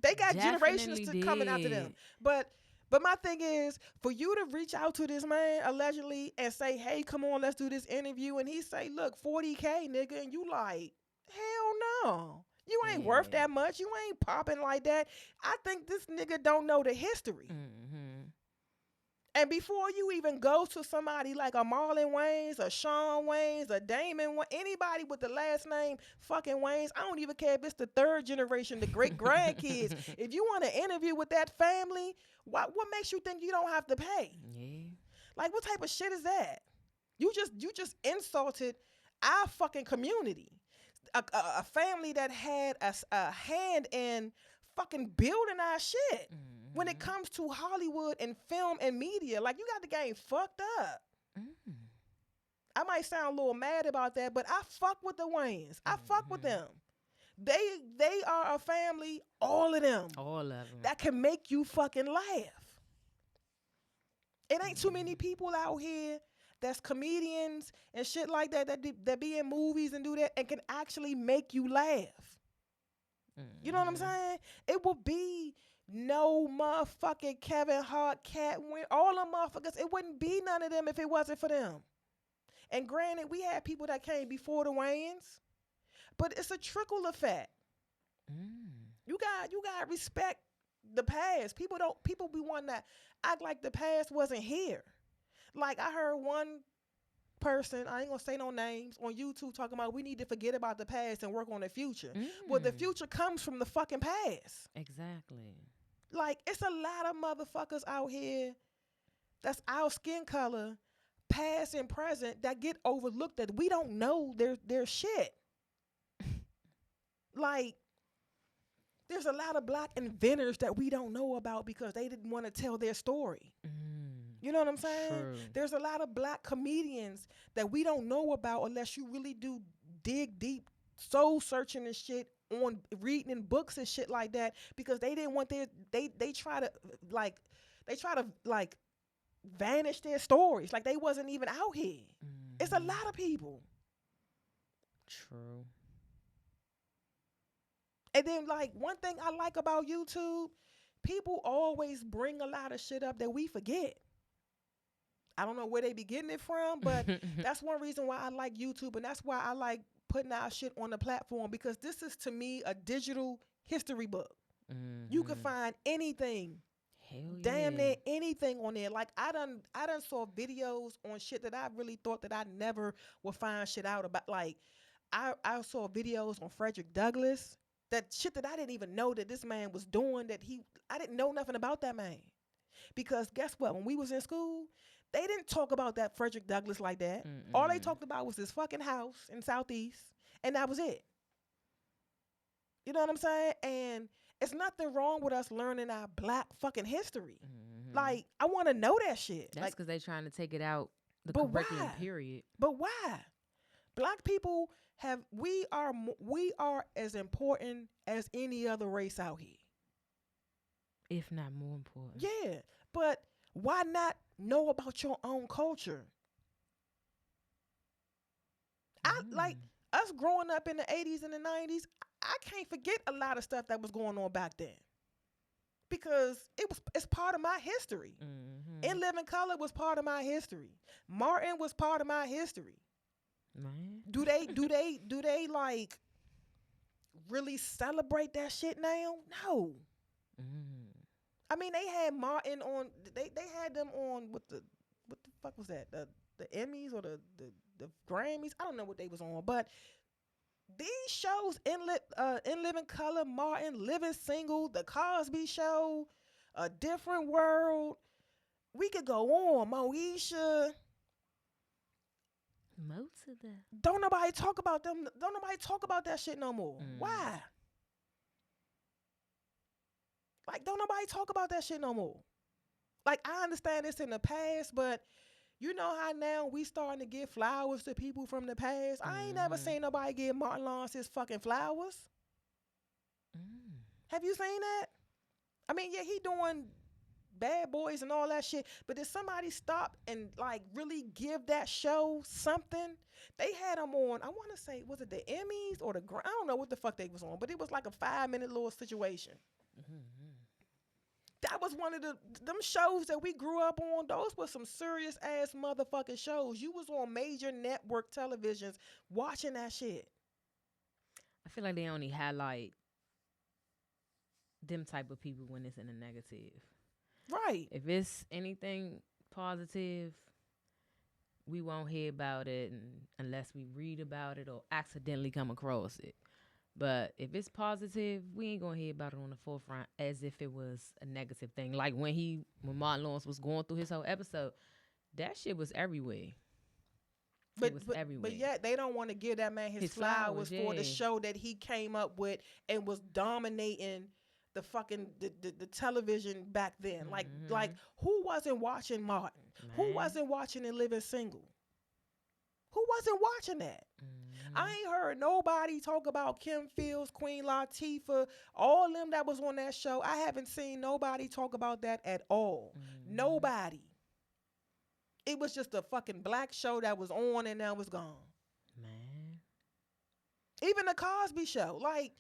they got generations coming after them. But my thing is, for you to reach out to this man allegedly and say, "Hey, come on, let's do this interview," and he say, "Look, $40K, nigga," and you like, hell no. You ain't worth that much. You ain't popping like that. I think this nigga don't know the history. Mm-hmm. And before you even go to somebody like a Marlon Waynes, a Sean Waynes, a Damon, anybody with the last name fucking Waynes, I don't even care if it's the third generation, the great grandkids. If you want to interview with that family, what makes you think you don't have to pay? Yeah. Like, what type of shit is that? You just insulted our fucking community. A family that had a hand in fucking building our shit when it comes to Hollywood and film and media. Like, you got the game fucked up. I might sound a little mad about that, but I fuck with the Waynes. I fuck with them. They are a family, all of them. All of them. That can make you fucking laugh. It ain't too many people out here that's comedians and shit like that that be in movies and do that and can actually make you laugh. You know what I'm saying? It will be no motherfucking Kevin Hart, Cat Win, all them motherfuckers. It wouldn't be none of them if it wasn't for them. And granted, we had people that came before the Waynes, but it's a trickle effect. You got to respect the past. People be wanting to act like the past wasn't here. Like, I heard one person, I ain't gonna say no names, on YouTube talking about we need to forget about the past and work on the future. Well, the future comes from the fucking past. Exactly. Like, it's a lot of motherfuckers out here that's our skin color, past and present, that get overlooked, that we don't know their shit. Like, there's a lot of black inventors that we don't know about because they didn't want to tell their story. You know what I'm saying? True. There's a lot of black comedians that we don't know about unless you really do dig deep, soul searching and shit, on reading in books and shit like that, because they didn't want they try to vanish their stories. Like, they wasn't even out here. It's a lot of people. True. And then, like, one thing I like about YouTube, people always bring a lot of shit up that we forget. I don't know where they be getting it from, but that's one reason why I like YouTube, and that's why I like putting our shit on the platform, because this is, to me, a digital history book. You can find anything. Hell Damn yeah. near anything on there. Like, I done saw videos on shit that I really thought that I never would find shit out about. Like, I saw videos on Frederick Douglass, that shit that I didn't even know that this man was doing, I didn't know nothing about that man. Because guess what? When we was in school, they didn't talk about that Frederick Douglass like that. All they talked about was this fucking house in Southeast, and that was it. You know what I'm saying? And it's nothing wrong with us learning our black fucking history. Like, I want to know that shit. That's like, because they trying to take it out the But curriculum why? period. But why? Black people we are as important as any other race out here. If not more important. Yeah, but why not know about your own culture? I like us growing up in the 80s and the 90s. I can't forget a lot of stuff that was going on back then, because it's part of my history. In Living Color was part of my history. Martin was part of my history. Man. Do they like really celebrate that shit now? No. I mean, they had Martin on. They had them on what the fuck was that? The Emmys or the Grammys? I don't know what they was on, but these shows, in Living Color, Martin, Living Single, The Cosby Show, A Different World. We could go on. Moesha. Most of that. Don't nobody talk about them. Don't nobody talk about that shit no more. Why? Like, don't nobody talk about that shit no more. Like, I understand this in the past, but you know how now we starting to give flowers to people from the past? I ain't never seen nobody give Martin Lawrence his fucking flowers. Have you seen that? I mean, yeah, he doing Bad Boys and all that shit, but did somebody stop and like really give that show something? They had him on, I want to say, was it the Emmys or I don't know what the fuck they was on, but it was like a 5-minute little situation. That was one of them shows that we grew up on. Those were some serious ass motherfucking shows. You was on major network televisions watching that shit. I feel like they only highlight them type of people when it's in a negative. Right. If it's anything positive, we won't hear about it unless we read about it or accidentally come across it. But if it's positive, we ain't gonna hear about it on the forefront as if it was a negative thing. Like when Marlon Waynes was going through his whole episode, that shit was everywhere. It was everywhere. But yet they don't want to give that man his flowers for the show that he came up with and was dominating the television back then. Like who wasn't watching Martin? Man. Who wasn't watching And Living Single? Who wasn't watching that? I ain't heard nobody talk about Kim Fields, Queen Latifah, all them that was on that show. I haven't seen nobody talk about that at all. Nobody. It was just a fucking black show that was on and now it's gone. Man. Even the Cosby Show. Like,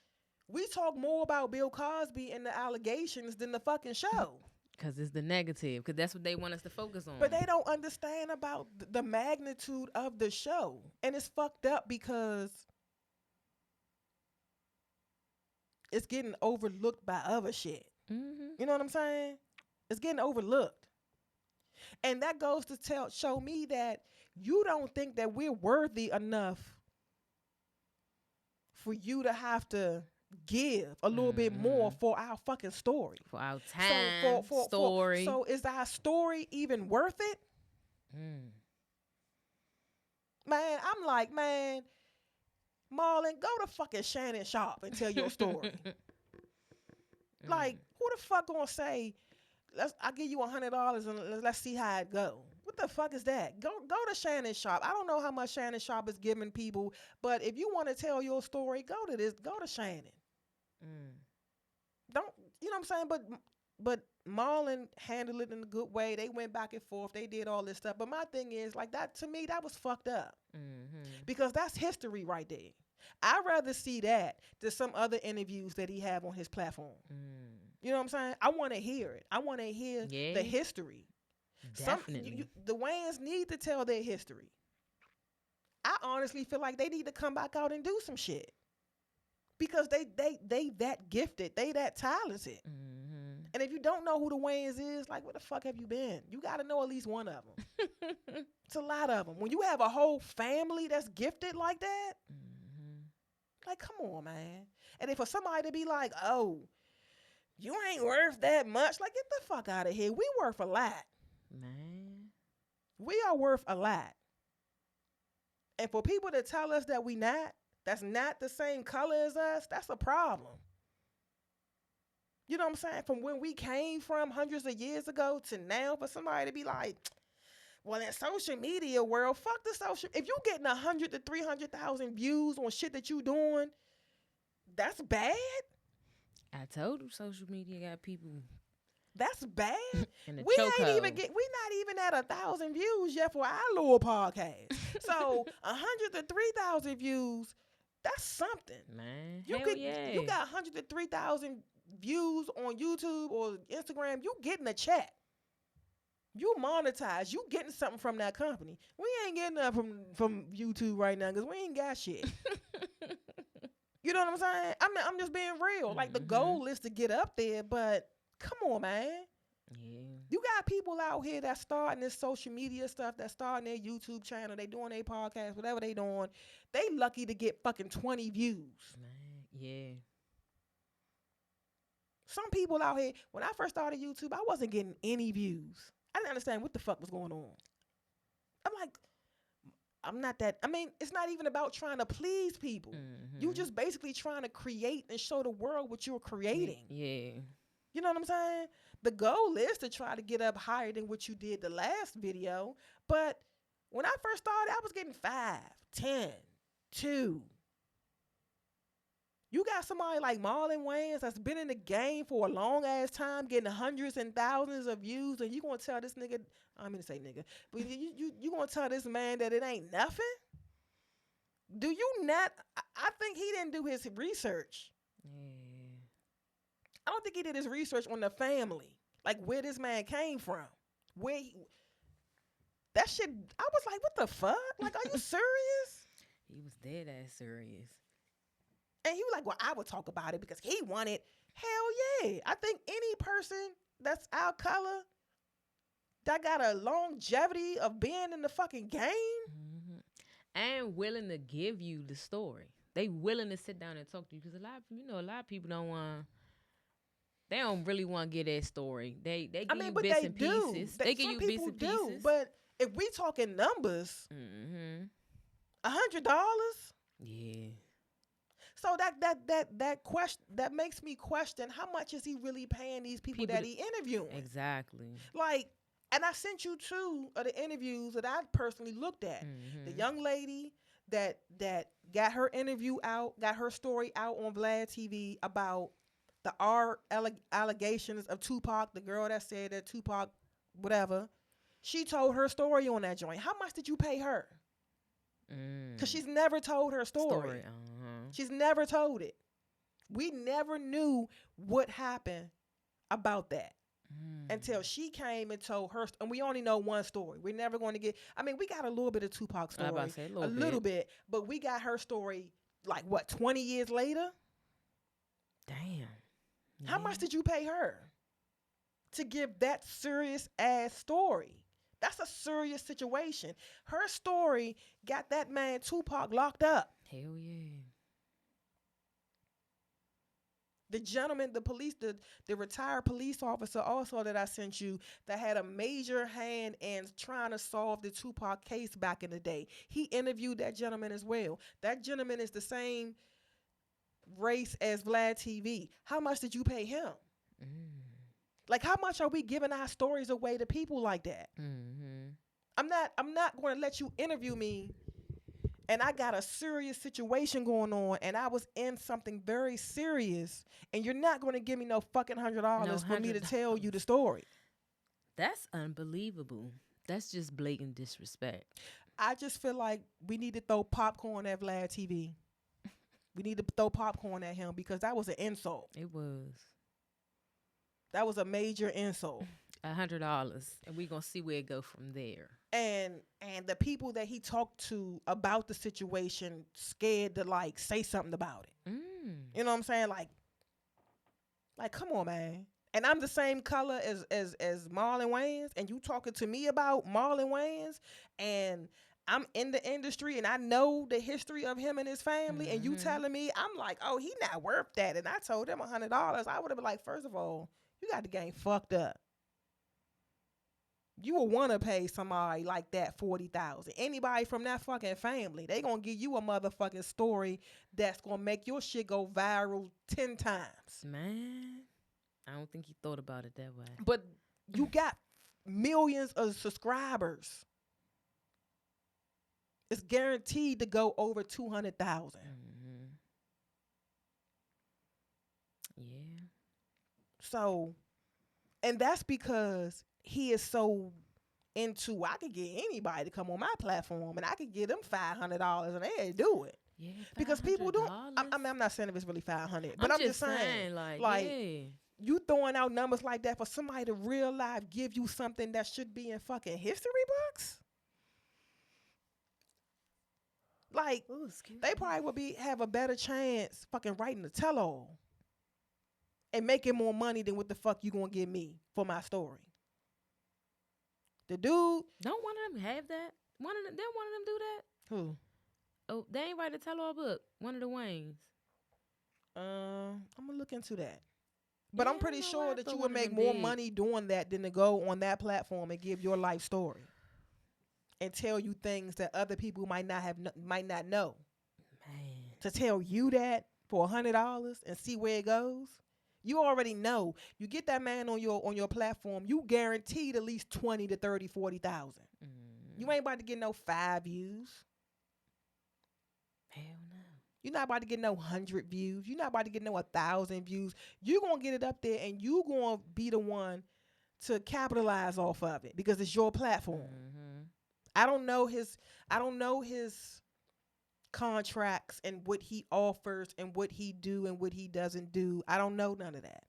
we talk more about Bill Cosby and the allegations than the fucking show. Because it's the negative. Because that's what they want us to focus on. But they don't understand about the magnitude of the show. And it's fucked up because it's getting overlooked by other shit. You know what I'm saying? It's getting overlooked. And that goes to show me that you don't think that we're worthy enough for you to have to give a little bit more for our fucking story. For our time, story. So is our story even worth it? Man, I'm like, man, Marlon, go to fucking Shannon Sharp and tell your story. Like, who the fuck gonna say, I'll give you $100 and let's see how it go? What the fuck is that? Go to Shannon Sharp. I don't know how much Shannon Sharp is giving people, but if you want to tell your story, go to Shannon. Don't, you know what I'm saying? But Marlon handled it in a good way. They went back and forth. They did all this stuff. But my thing is, like, that to me, that was fucked up. Because that's history right there. I'd rather see that than some other interviews that he have on his platform. You know what I'm saying? I want to hear it. I want to hear the history. Definitely. The Wayans need to tell their history. I honestly feel like they need to come back out and do some shit. Because they that gifted. They that talented. And if you don't know who the Wayans is, like, where the fuck have you been? You got to know at least one of them. It's a lot of them. When you have a whole family that's gifted like that, like, come on, man. And then for somebody to be like, oh, you ain't worth that much, like, get the fuck out of here. We worth a lot. Man. We are worth a lot. And for people to tell us that that's not the same color as us, that's a problem. You know what I'm saying? From when we came from hundreds of years ago to now, for somebody to be like, well, in social media world, fuck the social. If you getting 100 to 300,000 views on shit that you doing, that's bad. I told you social media got people. That's bad. We not even at 1,000 views yet for our little podcast. So 100 to 3,000 views, that's something. Man, You got 100 to 3,000 views on YouTube or Instagram. You getting a check. You monetize. You getting something from that company. We ain't getting nothing from YouTube right now because we ain't got shit. You know what I'm saying? I'm just being real. Like, the goal is to get up there, but come on, man. Yeah. You got people out here that starting this social media stuff, that starting their YouTube channel, they doing their podcast, whatever they doing. They lucky to get fucking 20 views. Man, yeah. Some people out here, when I first started YouTube, I wasn't getting any views. I didn't understand what the fuck was going on. I'm like, it's not even about trying to please people. You just basically trying to create and show the world what you're creating. Yeah. You know what I'm saying? The goal is to try to get up higher than what you did the last video. But when I first started, I was getting 5, 10, 2. You got somebody like Marlon Waynes that's been in the game for a long ass time, getting hundreds and thousands of views, and you gonna tell this nigga, I mean to say nigga, but you gonna tell this man that it ain't nothing? Do you not? I think he didn't do his research. Yeah. I don't think he did his research on the family, like where this man came from, that shit. I was like, what the fuck? Like, are you serious? He was dead ass serious. And he was like, well, I would talk about it because he wanted. Hell yeah. I think any person that's our color that got a longevity of being in the fucking game. And willing to give you the story. They willing to sit down and talk to you because a lot of people don't want. They don't really want to get that story. They give you bits and pieces. They give you bits and pieces. But if we talking numbers, $100. Yeah. So that question that makes me question how much is he really paying these people that he interviewing? Exactly. Like, and I sent you two of the interviews that I personally looked at. The young lady that got her interview out, got her story out on Vlad TV about the allegations of Tupac, the girl that said that Tupac, whatever. She told her story on that joint. How much did you pay her? Because she's never told her story. She's never told it. We never knew what happened about that until she came and told her. And we only know one story. We're never going to get. I mean, we got a little bit of Tupac's story, a little bit, but we got her story like what 20 years later. Damn. How much did you pay her to give that serious ass story? That's a serious situation. Her story got that man Tupac locked up. Hell yeah. The gentleman, the retired police officer also that I sent you that had a major hand in trying to solve the Tupac case back in the day. He interviewed that gentleman as well. That gentleman is the same race as Vlad TV. How much did you pay him? Like, how much are we giving our stories away to people like that? I'm not going to let you interview me and I got a serious situation going on and I was in something very serious and you're not going to give me no fucking $100 for me to tell you the story. That's unbelievable. That's just blatant disrespect. I just feel like we need to throw popcorn at Vlad TV. We need to throw popcorn at him because that was an insult. It was. That was a major insult. $100, and we're gonna see where it go from there. And the people that he talked to about the situation scared to like say something about it. You know what I'm saying? Like come on, man. And I'm the same color as Marlon Waynes, and you talking to me about Marlon Waynes, and I'm in the industry and I know the history of him and his family, and you telling me I'm like, oh, he not worth that. And I told him $100. I would have been like, first of all, you got the game fucked up. You will want to pay somebody like that $40,000. Anybody from that fucking family, they gonna give you a motherfucking story that's gonna make your shit go viral 10 times. Man, I don't think he thought about it that way. But you got millions of subscribers. It's guaranteed to go over 200,000. Yeah. So, and that's because he is so into, I could get anybody to come on my platform and I could give them $500 and they'd do it. Yeah, because people don't, I'm not saying if it's really 500, but I'm just saying like yeah. You throwing out numbers like that for somebody to real life give you something that should be in fucking history books? Like, they probably would have a better chance fucking writing a tell-all and making more money than what the fuck you gonna give me for my story. The dude, don't one of them have that? Didn't one of them do that? Who? Oh, they ain't write a tell-all book. One of the Waynes. I'm gonna look into that. But Yeah, I'm pretty I know sure I that thought you one would of make them more did. money doing that than to go on that platform and give your life story and tell you things that other people might not know. Man. To tell you that for $100 and see where it goes, you already know. You get that man on your platform, you guaranteed at least 20 to 30, 40,000. You ain't about to get no 5 views. Hell no. You're not about to get no 100 views. You're not about to get no 1,000 views. You're going to get it up there and you're going to be the one to capitalize off of it because it's your platform. I don't know his contracts and what he offers and what he do and what he doesn't do. I don't know none of that.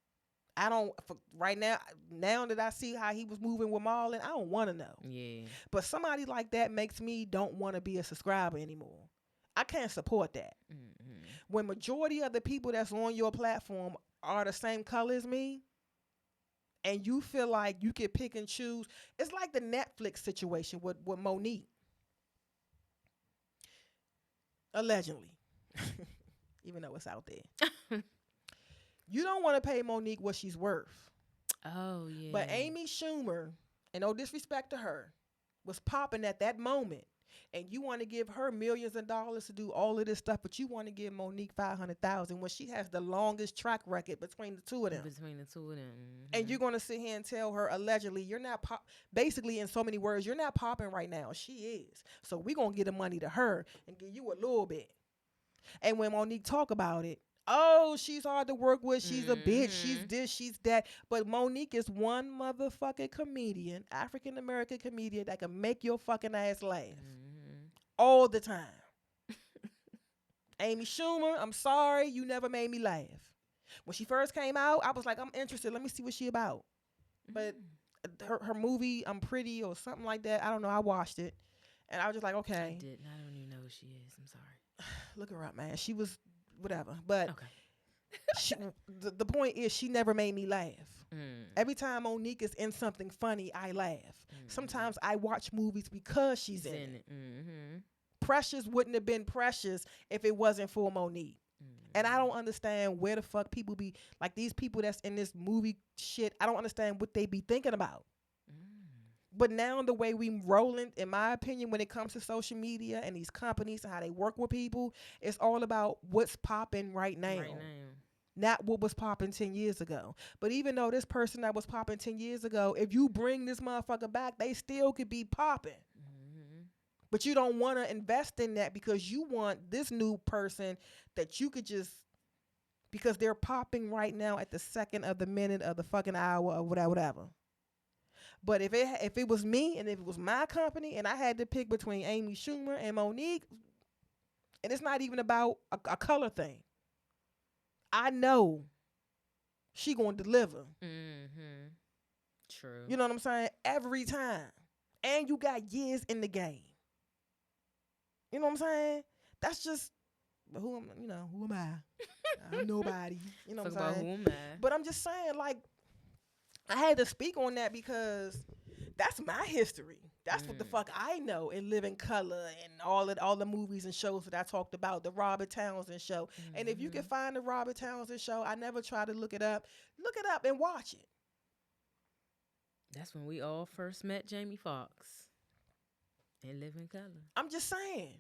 I don't, right now that I see how he was moving with Marlon, I don't want to know. Yeah. But somebody like that makes me don't want to be a subscriber anymore. I can't support that. When majority of the people that's on your platform are the same color as me, and you feel like you can pick and choose, it's like the Netflix situation with Monique. Allegedly. Even though it's out there. You don't want to pay Monique what she's worth. Oh, yeah. But Amy Schumer, and no disrespect to her, was popping at that moment And you want to give her millions of dollars to do all of this stuff, but you want to give Monique 500,000 when she has the longest track record between the two of them. Between the two of them. And you're going to sit here and tell her, allegedly, you're not basically, in so many words, you're not popping right now. She is. So we're going to give the money to her and give you a little bit. And when Monique talk about it, oh, she's hard to work with. She's a bitch. She's this, she's that. But Monique is one motherfucking comedian, African-American comedian, that can make your fucking ass laugh. All the time. Amy Schumer, I'm sorry, you never made me laugh. When she first came out, I was like, I'm interested. Let me see what she about. But her movie, I'm Pretty or something like that, I don't know. I watched it. And I was just like, okay. I didn't. I don't even know who she is. I'm sorry. Look her up, man. She was whatever. But okay. the point is, she never made me laugh. Every time Monique is in something funny, I laugh. Sometimes I watch movies because she's in it. Precious wouldn't have been Precious if it wasn't for Monique. And I don't understand where the fuck people be, like these people that's in this movie shit, I don't understand what they be thinking about. But now the way we rolling, in my opinion, when it comes to social media and these companies and how they work with people, it's all about what's popping right now. Not what was popping 10 years ago. But even though this person that was popping 10 years ago, if you bring this motherfucker back, they still could be popping. But you don't want to invest in that because you want this new person that you could just, because they're popping right now at the second of the minute of the fucking hour or whatever. But if it was me and if it was my company and I had to pick between Amy Schumer and Monique, and it's not even about a color thing. I know she gonna deliver. True. You know what I'm saying? Every time. And you got years in the game. You know what I'm saying? That's just who am I? I'm nobody. You know what I'm saying? Who am I? But I'm just saying, like, I had to speak on that because that's my history. That's what the fuck I know in Living Color and all the movies and shows that I talked about, the Robert Townsend show. And if you can find the Robert Townsend show, I never try to look it up. Look it up and watch it. That's when we all first met Jamie Foxx in Living Color. I'm just saying.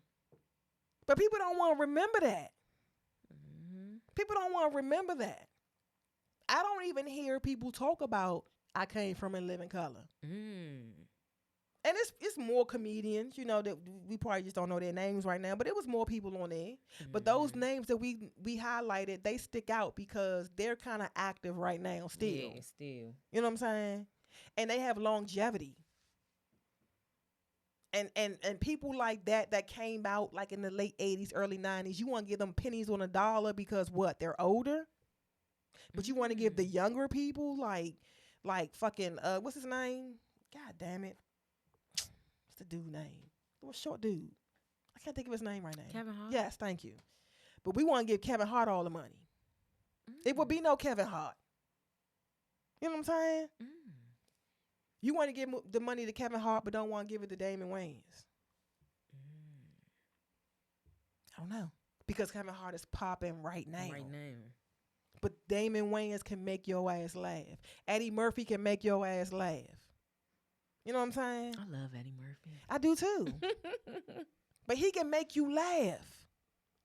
But people don't want to remember that. People don't want to remember that. I don't even hear people talk about I came from In Living Color. And it's more comedians, you know, that we probably just don't know their names right now, but it was more people on there. But those names that we highlighted, they stick out because they're kind of active right now still. Yeah, still. You know what I'm saying? And they have longevity. And people like that came out like in the late 80s, early 90s, you want to give them pennies on a dollar because what? They're older? But you want to give the younger people like fucking, what's his name? God damn it. What's the dude name? The short dude. I can't think of his name right now. Kevin Hart? Yes, thank you. But we want to give Kevin Hart all the money. It would be no Kevin Hart. You know what I'm saying? You want to give the money to Kevin Hart, but don't want to give it to Damon Wayans. I don't know. Because Kevin Hart is popping right now. But Damon Wayans can make your ass laugh. Eddie Murphy can make your ass laugh. You know what I'm saying? I love Eddie Murphy. I do too. But he can make you laugh.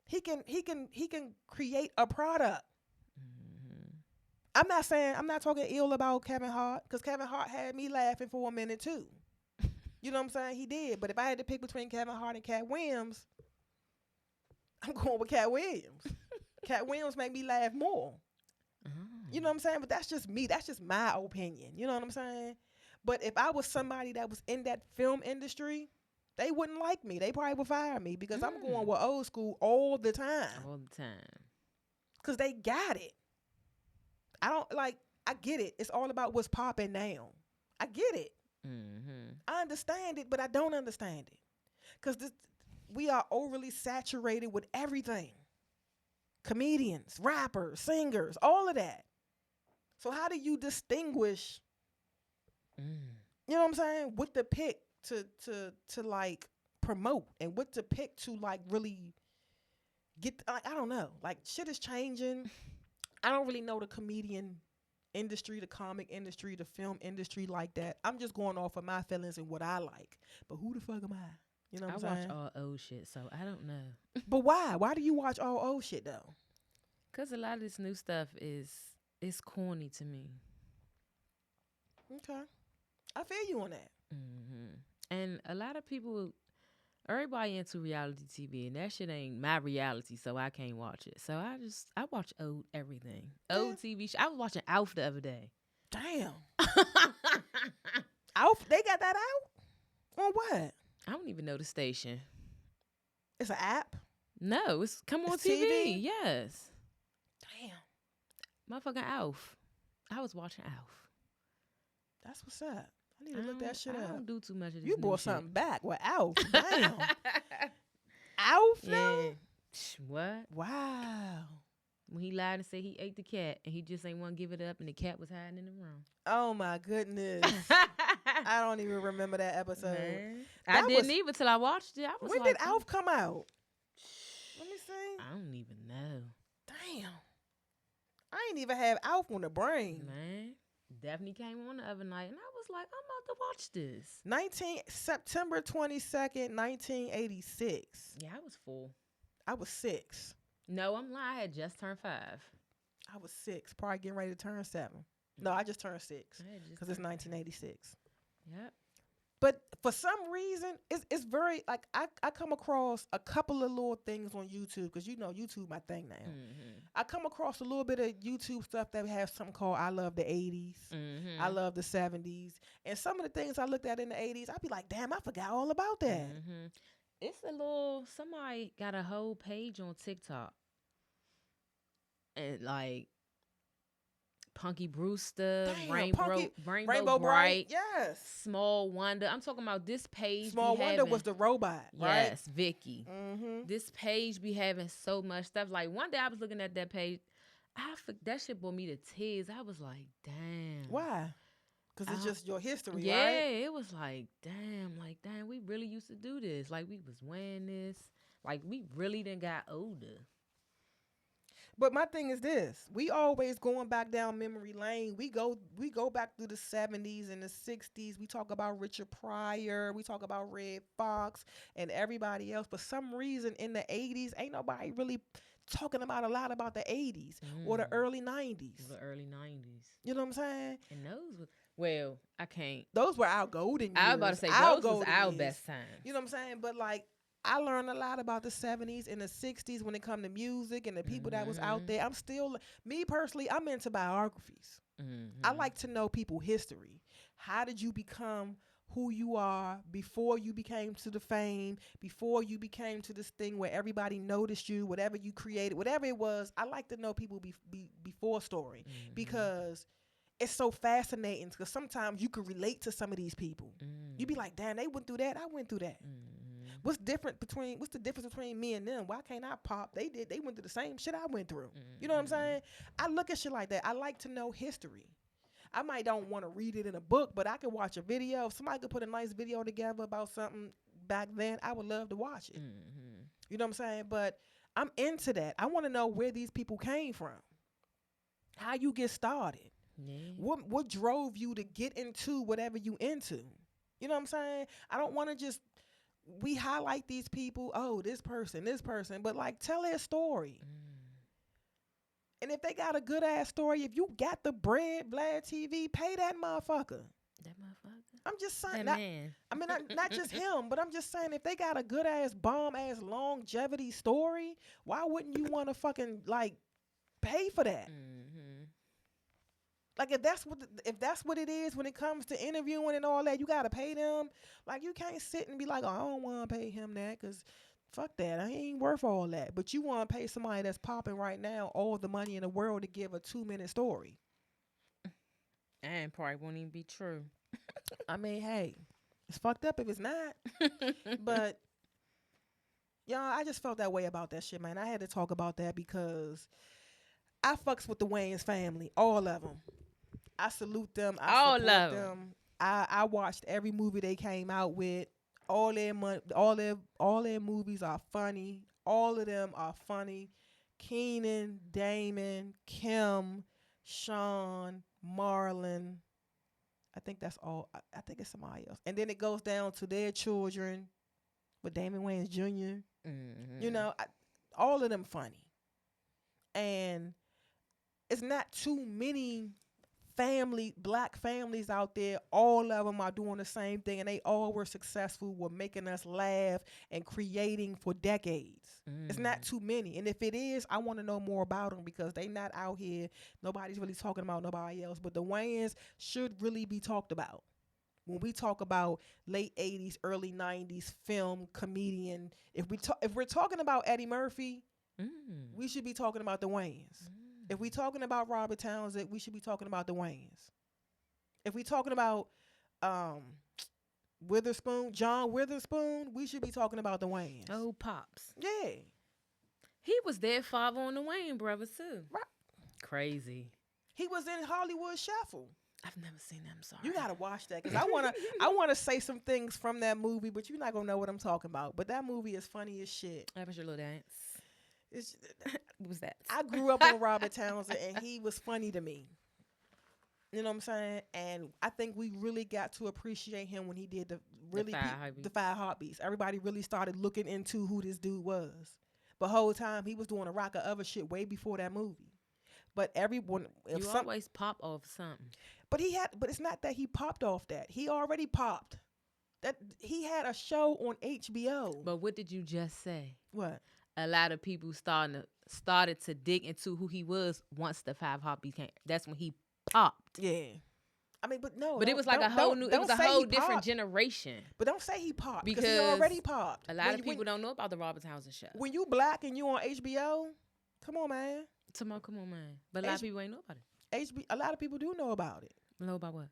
He can create a product. I'm not talking ill about Kevin Hart, because Kevin Hart had me laughing for a minute too. You know what I'm saying? He did. But if I had to pick between Kevin Hart and Cat Williams, I'm going with Cat Williams. Cat Williams make me laugh more. You know what I'm saying? But that's just me. That's just my opinion. You know what I'm saying? But if I was somebody that was in that film industry, they wouldn't like me. They probably would fire me because I'm going with old school all the time. All the time. Because they got it. I get it. It's all about what's popping now. I get it. I understand it, but I don't understand it. Because we are overly saturated with everything. Comedians, rappers, singers, all of that. So how do you distinguish, you know what I'm saying, what to pick to like promote and what to pick to like really get, I don't know. Like shit is changing. I don't really know the comedian industry, the comic industry, the film industry like that. I'm just going off of my feelings and what I like. But who the fuck am I? You know what I I'm watch saying? all old shit, so I don't know. But why? Why do you watch all old shit though? Cause a lot of this new stuff is corny to me. Okay, I feel you on that. And a lot of people, everybody into reality TV, and that shit ain't my reality, so I can't watch it. So I watch old everything, old TV. I was watching Alf the other day. Damn. Alf, they got that out on what? I don't even know the station. It's an app. No, it's come on It's TV. TV? Yes, Damn, motherfucking Alf. I was watching Alf. that's what's up. I need to look that shit I up. don't do too much of this. You new brought shit. something back with Alf. Damn. Alf now? Yeah. What? Wow. When he lied and said he ate the cat and he just ain't want to give it up and the cat was hiding in the room. Oh my goodness. I don't even remember that episode. Man. That I didn't was- even till I watched it. I was When like, did Alf come out? Let me see. I don't even know. Damn. I ain't even have Alf on the brain. Man. Daphne came on the other night and I was like, I'm about to watch this. September 22nd, 1986. Yeah, I was full. I was 6. No, I'm lying. I had just turned 5. I was 6, probably getting ready to turn 7. No, I just turned 6 I had just because it's turned 5. 1986. Yep. But for some reason, it's very, like, I come across a couple of little things on YouTube, because you know YouTube my thing now. I come across a little bit of YouTube stuff that has something called I Love the 80s. I love the 70s. And some of the things I looked at in the 80s, I'd be like, damn, I forgot all about that. It's a little, somebody got a whole page on TikTok. And like, Punky Brewster, Damn, Rainbow Bright, Yes. Small Wonder. I'm talking about this page. Small Wonder was the robot, right? Yes, Vicky. This page be having so much stuff. Like one day I was looking at that page, that shit brought me to tears. I was like, damn. Why? Because it's just your history, yeah, right? it was like, damn, we really used to do this. Like we was wearing this. Like we really done got older. But my thing is this: we always going back down memory lane. We go back through the 70s and the 60s. We talk about Richard Pryor. We talk about Red Fox and everybody else. But some reason in the 80s, ain't nobody really talking about a lot about the 80s or the early 90s. The early 90s. You know what I'm saying? And those was, well, I can't. Those were our golden years. I was about to say, those was our best time. You know what I'm saying? But like, I learned a lot about the 70s and the 60s when it come to music and the people that was out there. I'm still, me personally, I'm into biographies. I like to know people's history. How did you become who you are before you became to the fame, before you became to this thing where everybody noticed you, whatever you created, whatever it was. I like to know people before story because it's so fascinating, because sometimes you can relate to some of these people. You be like, damn, they went through that. I went through that. What's the difference between me and them? Why can't I pop? They went through the same shit I went through. You know what I'm saying? I look at shit like that. I like to know history. I might don't want to read it in a book, but I could watch a video. If somebody could put a nice video together about something back then, I would love to watch it. You know what I'm saying? But I'm into that. I want to know where these people came from. How you get started. Yeah. What drove you to get into whatever you into? You know what I'm saying? I don't want to just, we highlight these people, oh, this person, but like, tell their story. And if they got a good ass story, if you got the bread, Vlad TV, pay that motherfucker. I'm just saying, That man. I mean, not just him, but I'm just saying, if they got a good ass, bomb ass longevity story, why wouldn't you want to fucking like pay for that? Like if that's what it is when it comes to interviewing and all that, you gotta pay them. Like you can't sit and be like, oh, I don't want to pay him that, because fuck that, I ain't worth all that. But you want to pay somebody that's popping right now all the money in the world to give a 2-minute story. And probably won't even be true. I mean, hey, it's fucked up if it's not. But y'all, I just felt that way about that shit, man. I had to talk about that because I fucks with the Waynes family, all of them. I salute them. I support them. I watched every movie they came out with. All their movies are funny. All of them are funny. Keenan, Damon, Kim, Sean, Marlon. I think that's all. I think it's somebody else. And then it goes down to their children. with Damon Wayans Jr. Mm-hmm. You know, all of them funny. And it's not too many black families out there. All of them are doing the same thing, and they all were successful with making us laugh and creating for decades. It's not too many. And if it is, I want to know more about them because they not out here. Nobody's really talking about nobody else. But the Wayans should really be talked about. When we talk about late 80s, early 90s film, comedian, if we're talking about Eddie Murphy, we should be talking about the Wayans. If we're talking about Robert Townsend, we should be talking about the Wayans. If we're talking about John Witherspoon, we should be talking about the Wayans. Oh, Pops. Yeah. He was their father on the Wayne brothers, too. Right. Crazy. He was in Hollywood Shuffle. I've never seen that. I'm sorry. You gotta watch that because I wanna say some things from that movie, but you're not gonna know what I'm talking about. But that movie is funny as shit. That was your little dance. What was that? I grew up on Robert Townsend, and he was funny to me. You know what I'm saying? And I think we really got to appreciate him when he did the Five Heartbeats. Everybody really started looking into who this dude was. But whole time he was doing a rock of other shit way before that movie. But everyone, always pop off something. But it's not that he popped off that. He already popped. That he had a show on HBO. But what did you just say? What? A lot of people started to dig into who he was once the Five Heartbeats came. That's when he popped. Yeah. I mean, but no. But it was like a whole different generation. But don't say he popped because he Because already popped. A lot of people don't know about the Robert Townsend show. When you black and you on HBO, come on, man. Come on, man. But a lot of people ain't know about it. A lot of people do know about it. Know about what?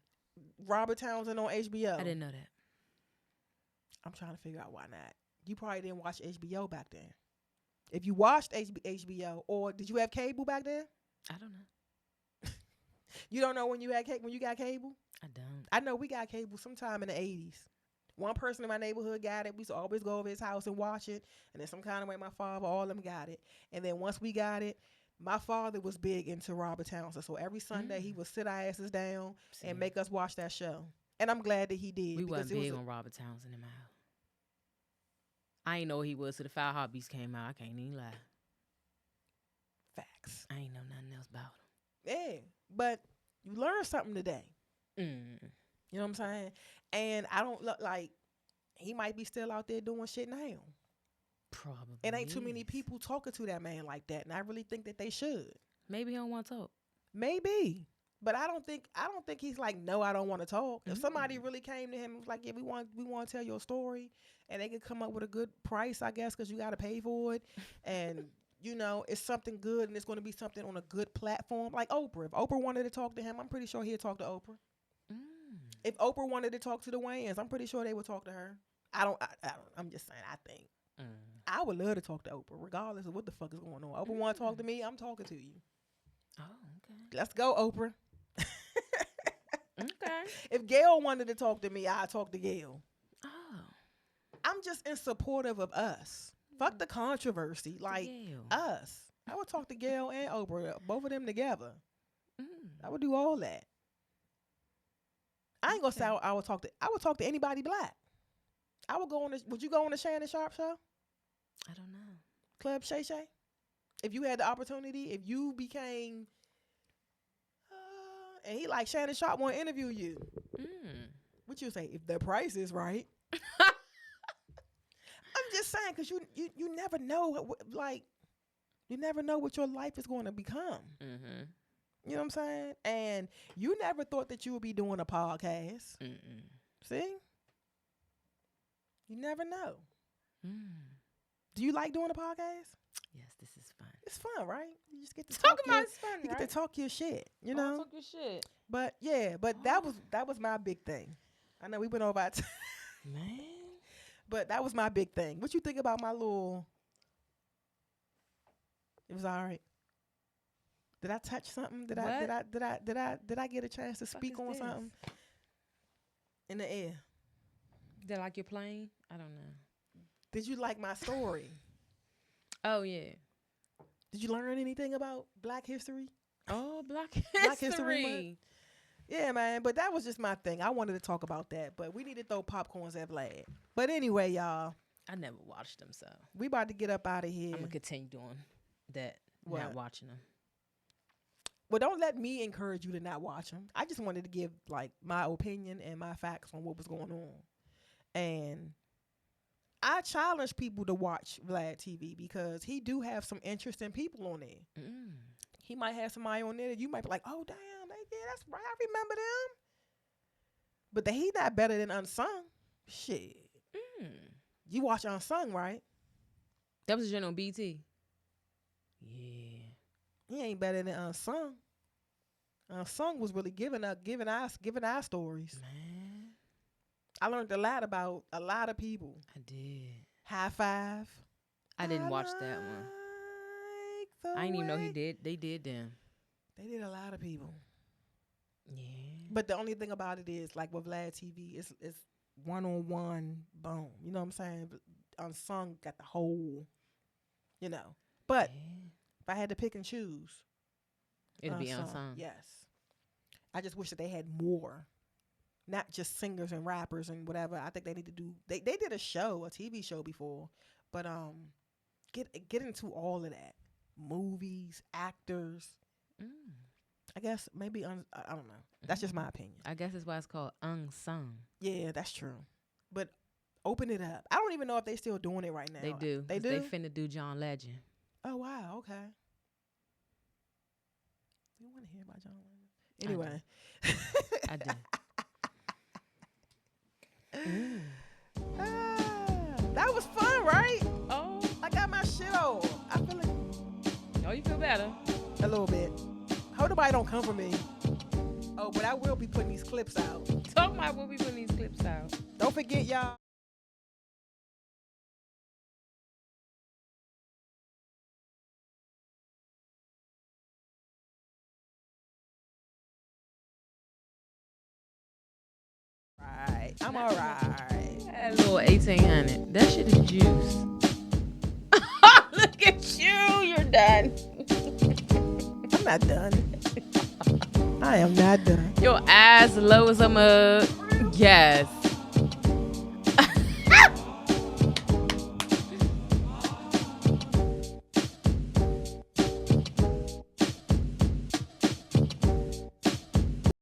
Robert Townsend on HBO. I didn't know that. I'm trying to figure out why not. You probably didn't watch HBO back then. If you watched HBO, or did you have cable back then? I don't know. You don't know when you got cable? I don't. I know we got cable sometime in the 80s. One person in my neighborhood got it. We used to always go over his house and watch it. And then some kind of way my father, all of them got it. And then once we got it, my father was big into Robert Townsend. So every Sunday he would sit our asses down and make us watch that show. And I'm glad that he did. We wasn't big on Robert Townsend in my house. I ain't know he was till the Five Heartbeats came out. I can't even lie. Facts. I ain't know nothing else about him. Yeah, but you learned something today. You know what I'm saying? And I don't look like he might be still out there doing shit now. Probably. It ain't too many people talking to that man like that, and I really think that they should. Maybe he don't want to talk. Maybe. But I don't think he's like, no, I don't want to talk. If somebody really came to him and was like, yeah, we want to tell your story, and they could come up with a good price, I guess, because you got to pay for it, and you know it's something good, and it's going to be something on a good platform, like Oprah. If Oprah wanted to talk to him, I'm pretty sure he'd talk to Oprah. If Oprah wanted to talk to the Wayans, I'm pretty sure they would talk to her. I'm just saying, I think. I would love to talk to Oprah, regardless of what the fuck is going on. Oprah want to talk to me, I'm talking to you. Oh, okay. Let's go, Oprah. Okay. If Gail wanted to talk to me, I'd talk to Gail. Oh. I'm just in supportive of us. Fuck the controversy. Like us. I would talk to Gail and Oprah, both of them together. I would do all that. I ain't gonna say I would talk to anybody black. I would go on would you go on the Shannon Sharp show? I don't know. Club Shay Shay? If you had the opportunity, if you became and he like, Shannon Sharp want to interview you. What you say? If the price is right. I'm just saying, because you never know, you never know what your life is going to become. You know what I'm saying? And you never thought that you would be doing a podcast. See? You never know. Do you like doing a podcast? Yes, this is fun. It's fun, right? You just get to talk about it's fun, you get to talk your shit, you know? Talk your shit. But yeah, that was my big thing. I know we went over our time. Man. But that was my big thing. What you think about my little? It was all right. Did I touch something? Did I get a chance to speak on something? In the air. Did I like your plane? I don't know. Did you like my story? Oh yeah. Did you learn anything about Black history? Oh, Black History Month? Yeah, man. But that was just my thing. I wanted to talk about that, but we need to throw popcorns at Vlad. But anyway, y'all, I never watched them, so We about to get up out of here. I'm gonna continue doing that. What? Not watching them. Well, don't let me encourage you to not watch them. I just wanted to give like my opinion and my facts on what was going on. And I challenge people to watch Vlad TV because he do have some interesting people on there. He might have somebody on there that you might be like, oh, damn, yeah, that's right. I remember them. But he not better than Unsung. Shit. You watch Unsung, right? That was a joint on BT. Yeah. He ain't better than Unsung. Unsung was really giving our stories. Man. I learned a lot about a lot of people. I did. High Five. I didn't watch that one. I didn't even know he did. They did them. They did a lot of people. Yeah. But the only thing about it is, like with Vlad TV, it's one-on-one, boom. You know what I'm saying? Unsung got the whole, you know. But if I had to pick and choose, it'd be Unsung. Yes. I just wish that they had more. Not just singers and rappers and whatever. I think they need to do. They did a TV show before, but get into all of that. Movies, actors. I guess maybe I don't know. That's just my opinion. I guess that's why it's called Unsung. Yeah, that's true. But open it up. I don't even know if they still doing it right now. They do. They do. They finna do John Legend. Oh wow. Okay. You want to hear about John Legend? Anyway. I do. That was fun, right? Oh, I got my shit on. I feel like oh, you feel better? a little bit. Hope nobody don't come for me. Oh, but I will be putting these clips out. Talk about when we putting these clips out. Don't forget, y'all. Right. I'm all right. A little 1800. That shit is juice. Look at you. You're done. I'm not done. I am not done. Your eyes low as a mug. Yes.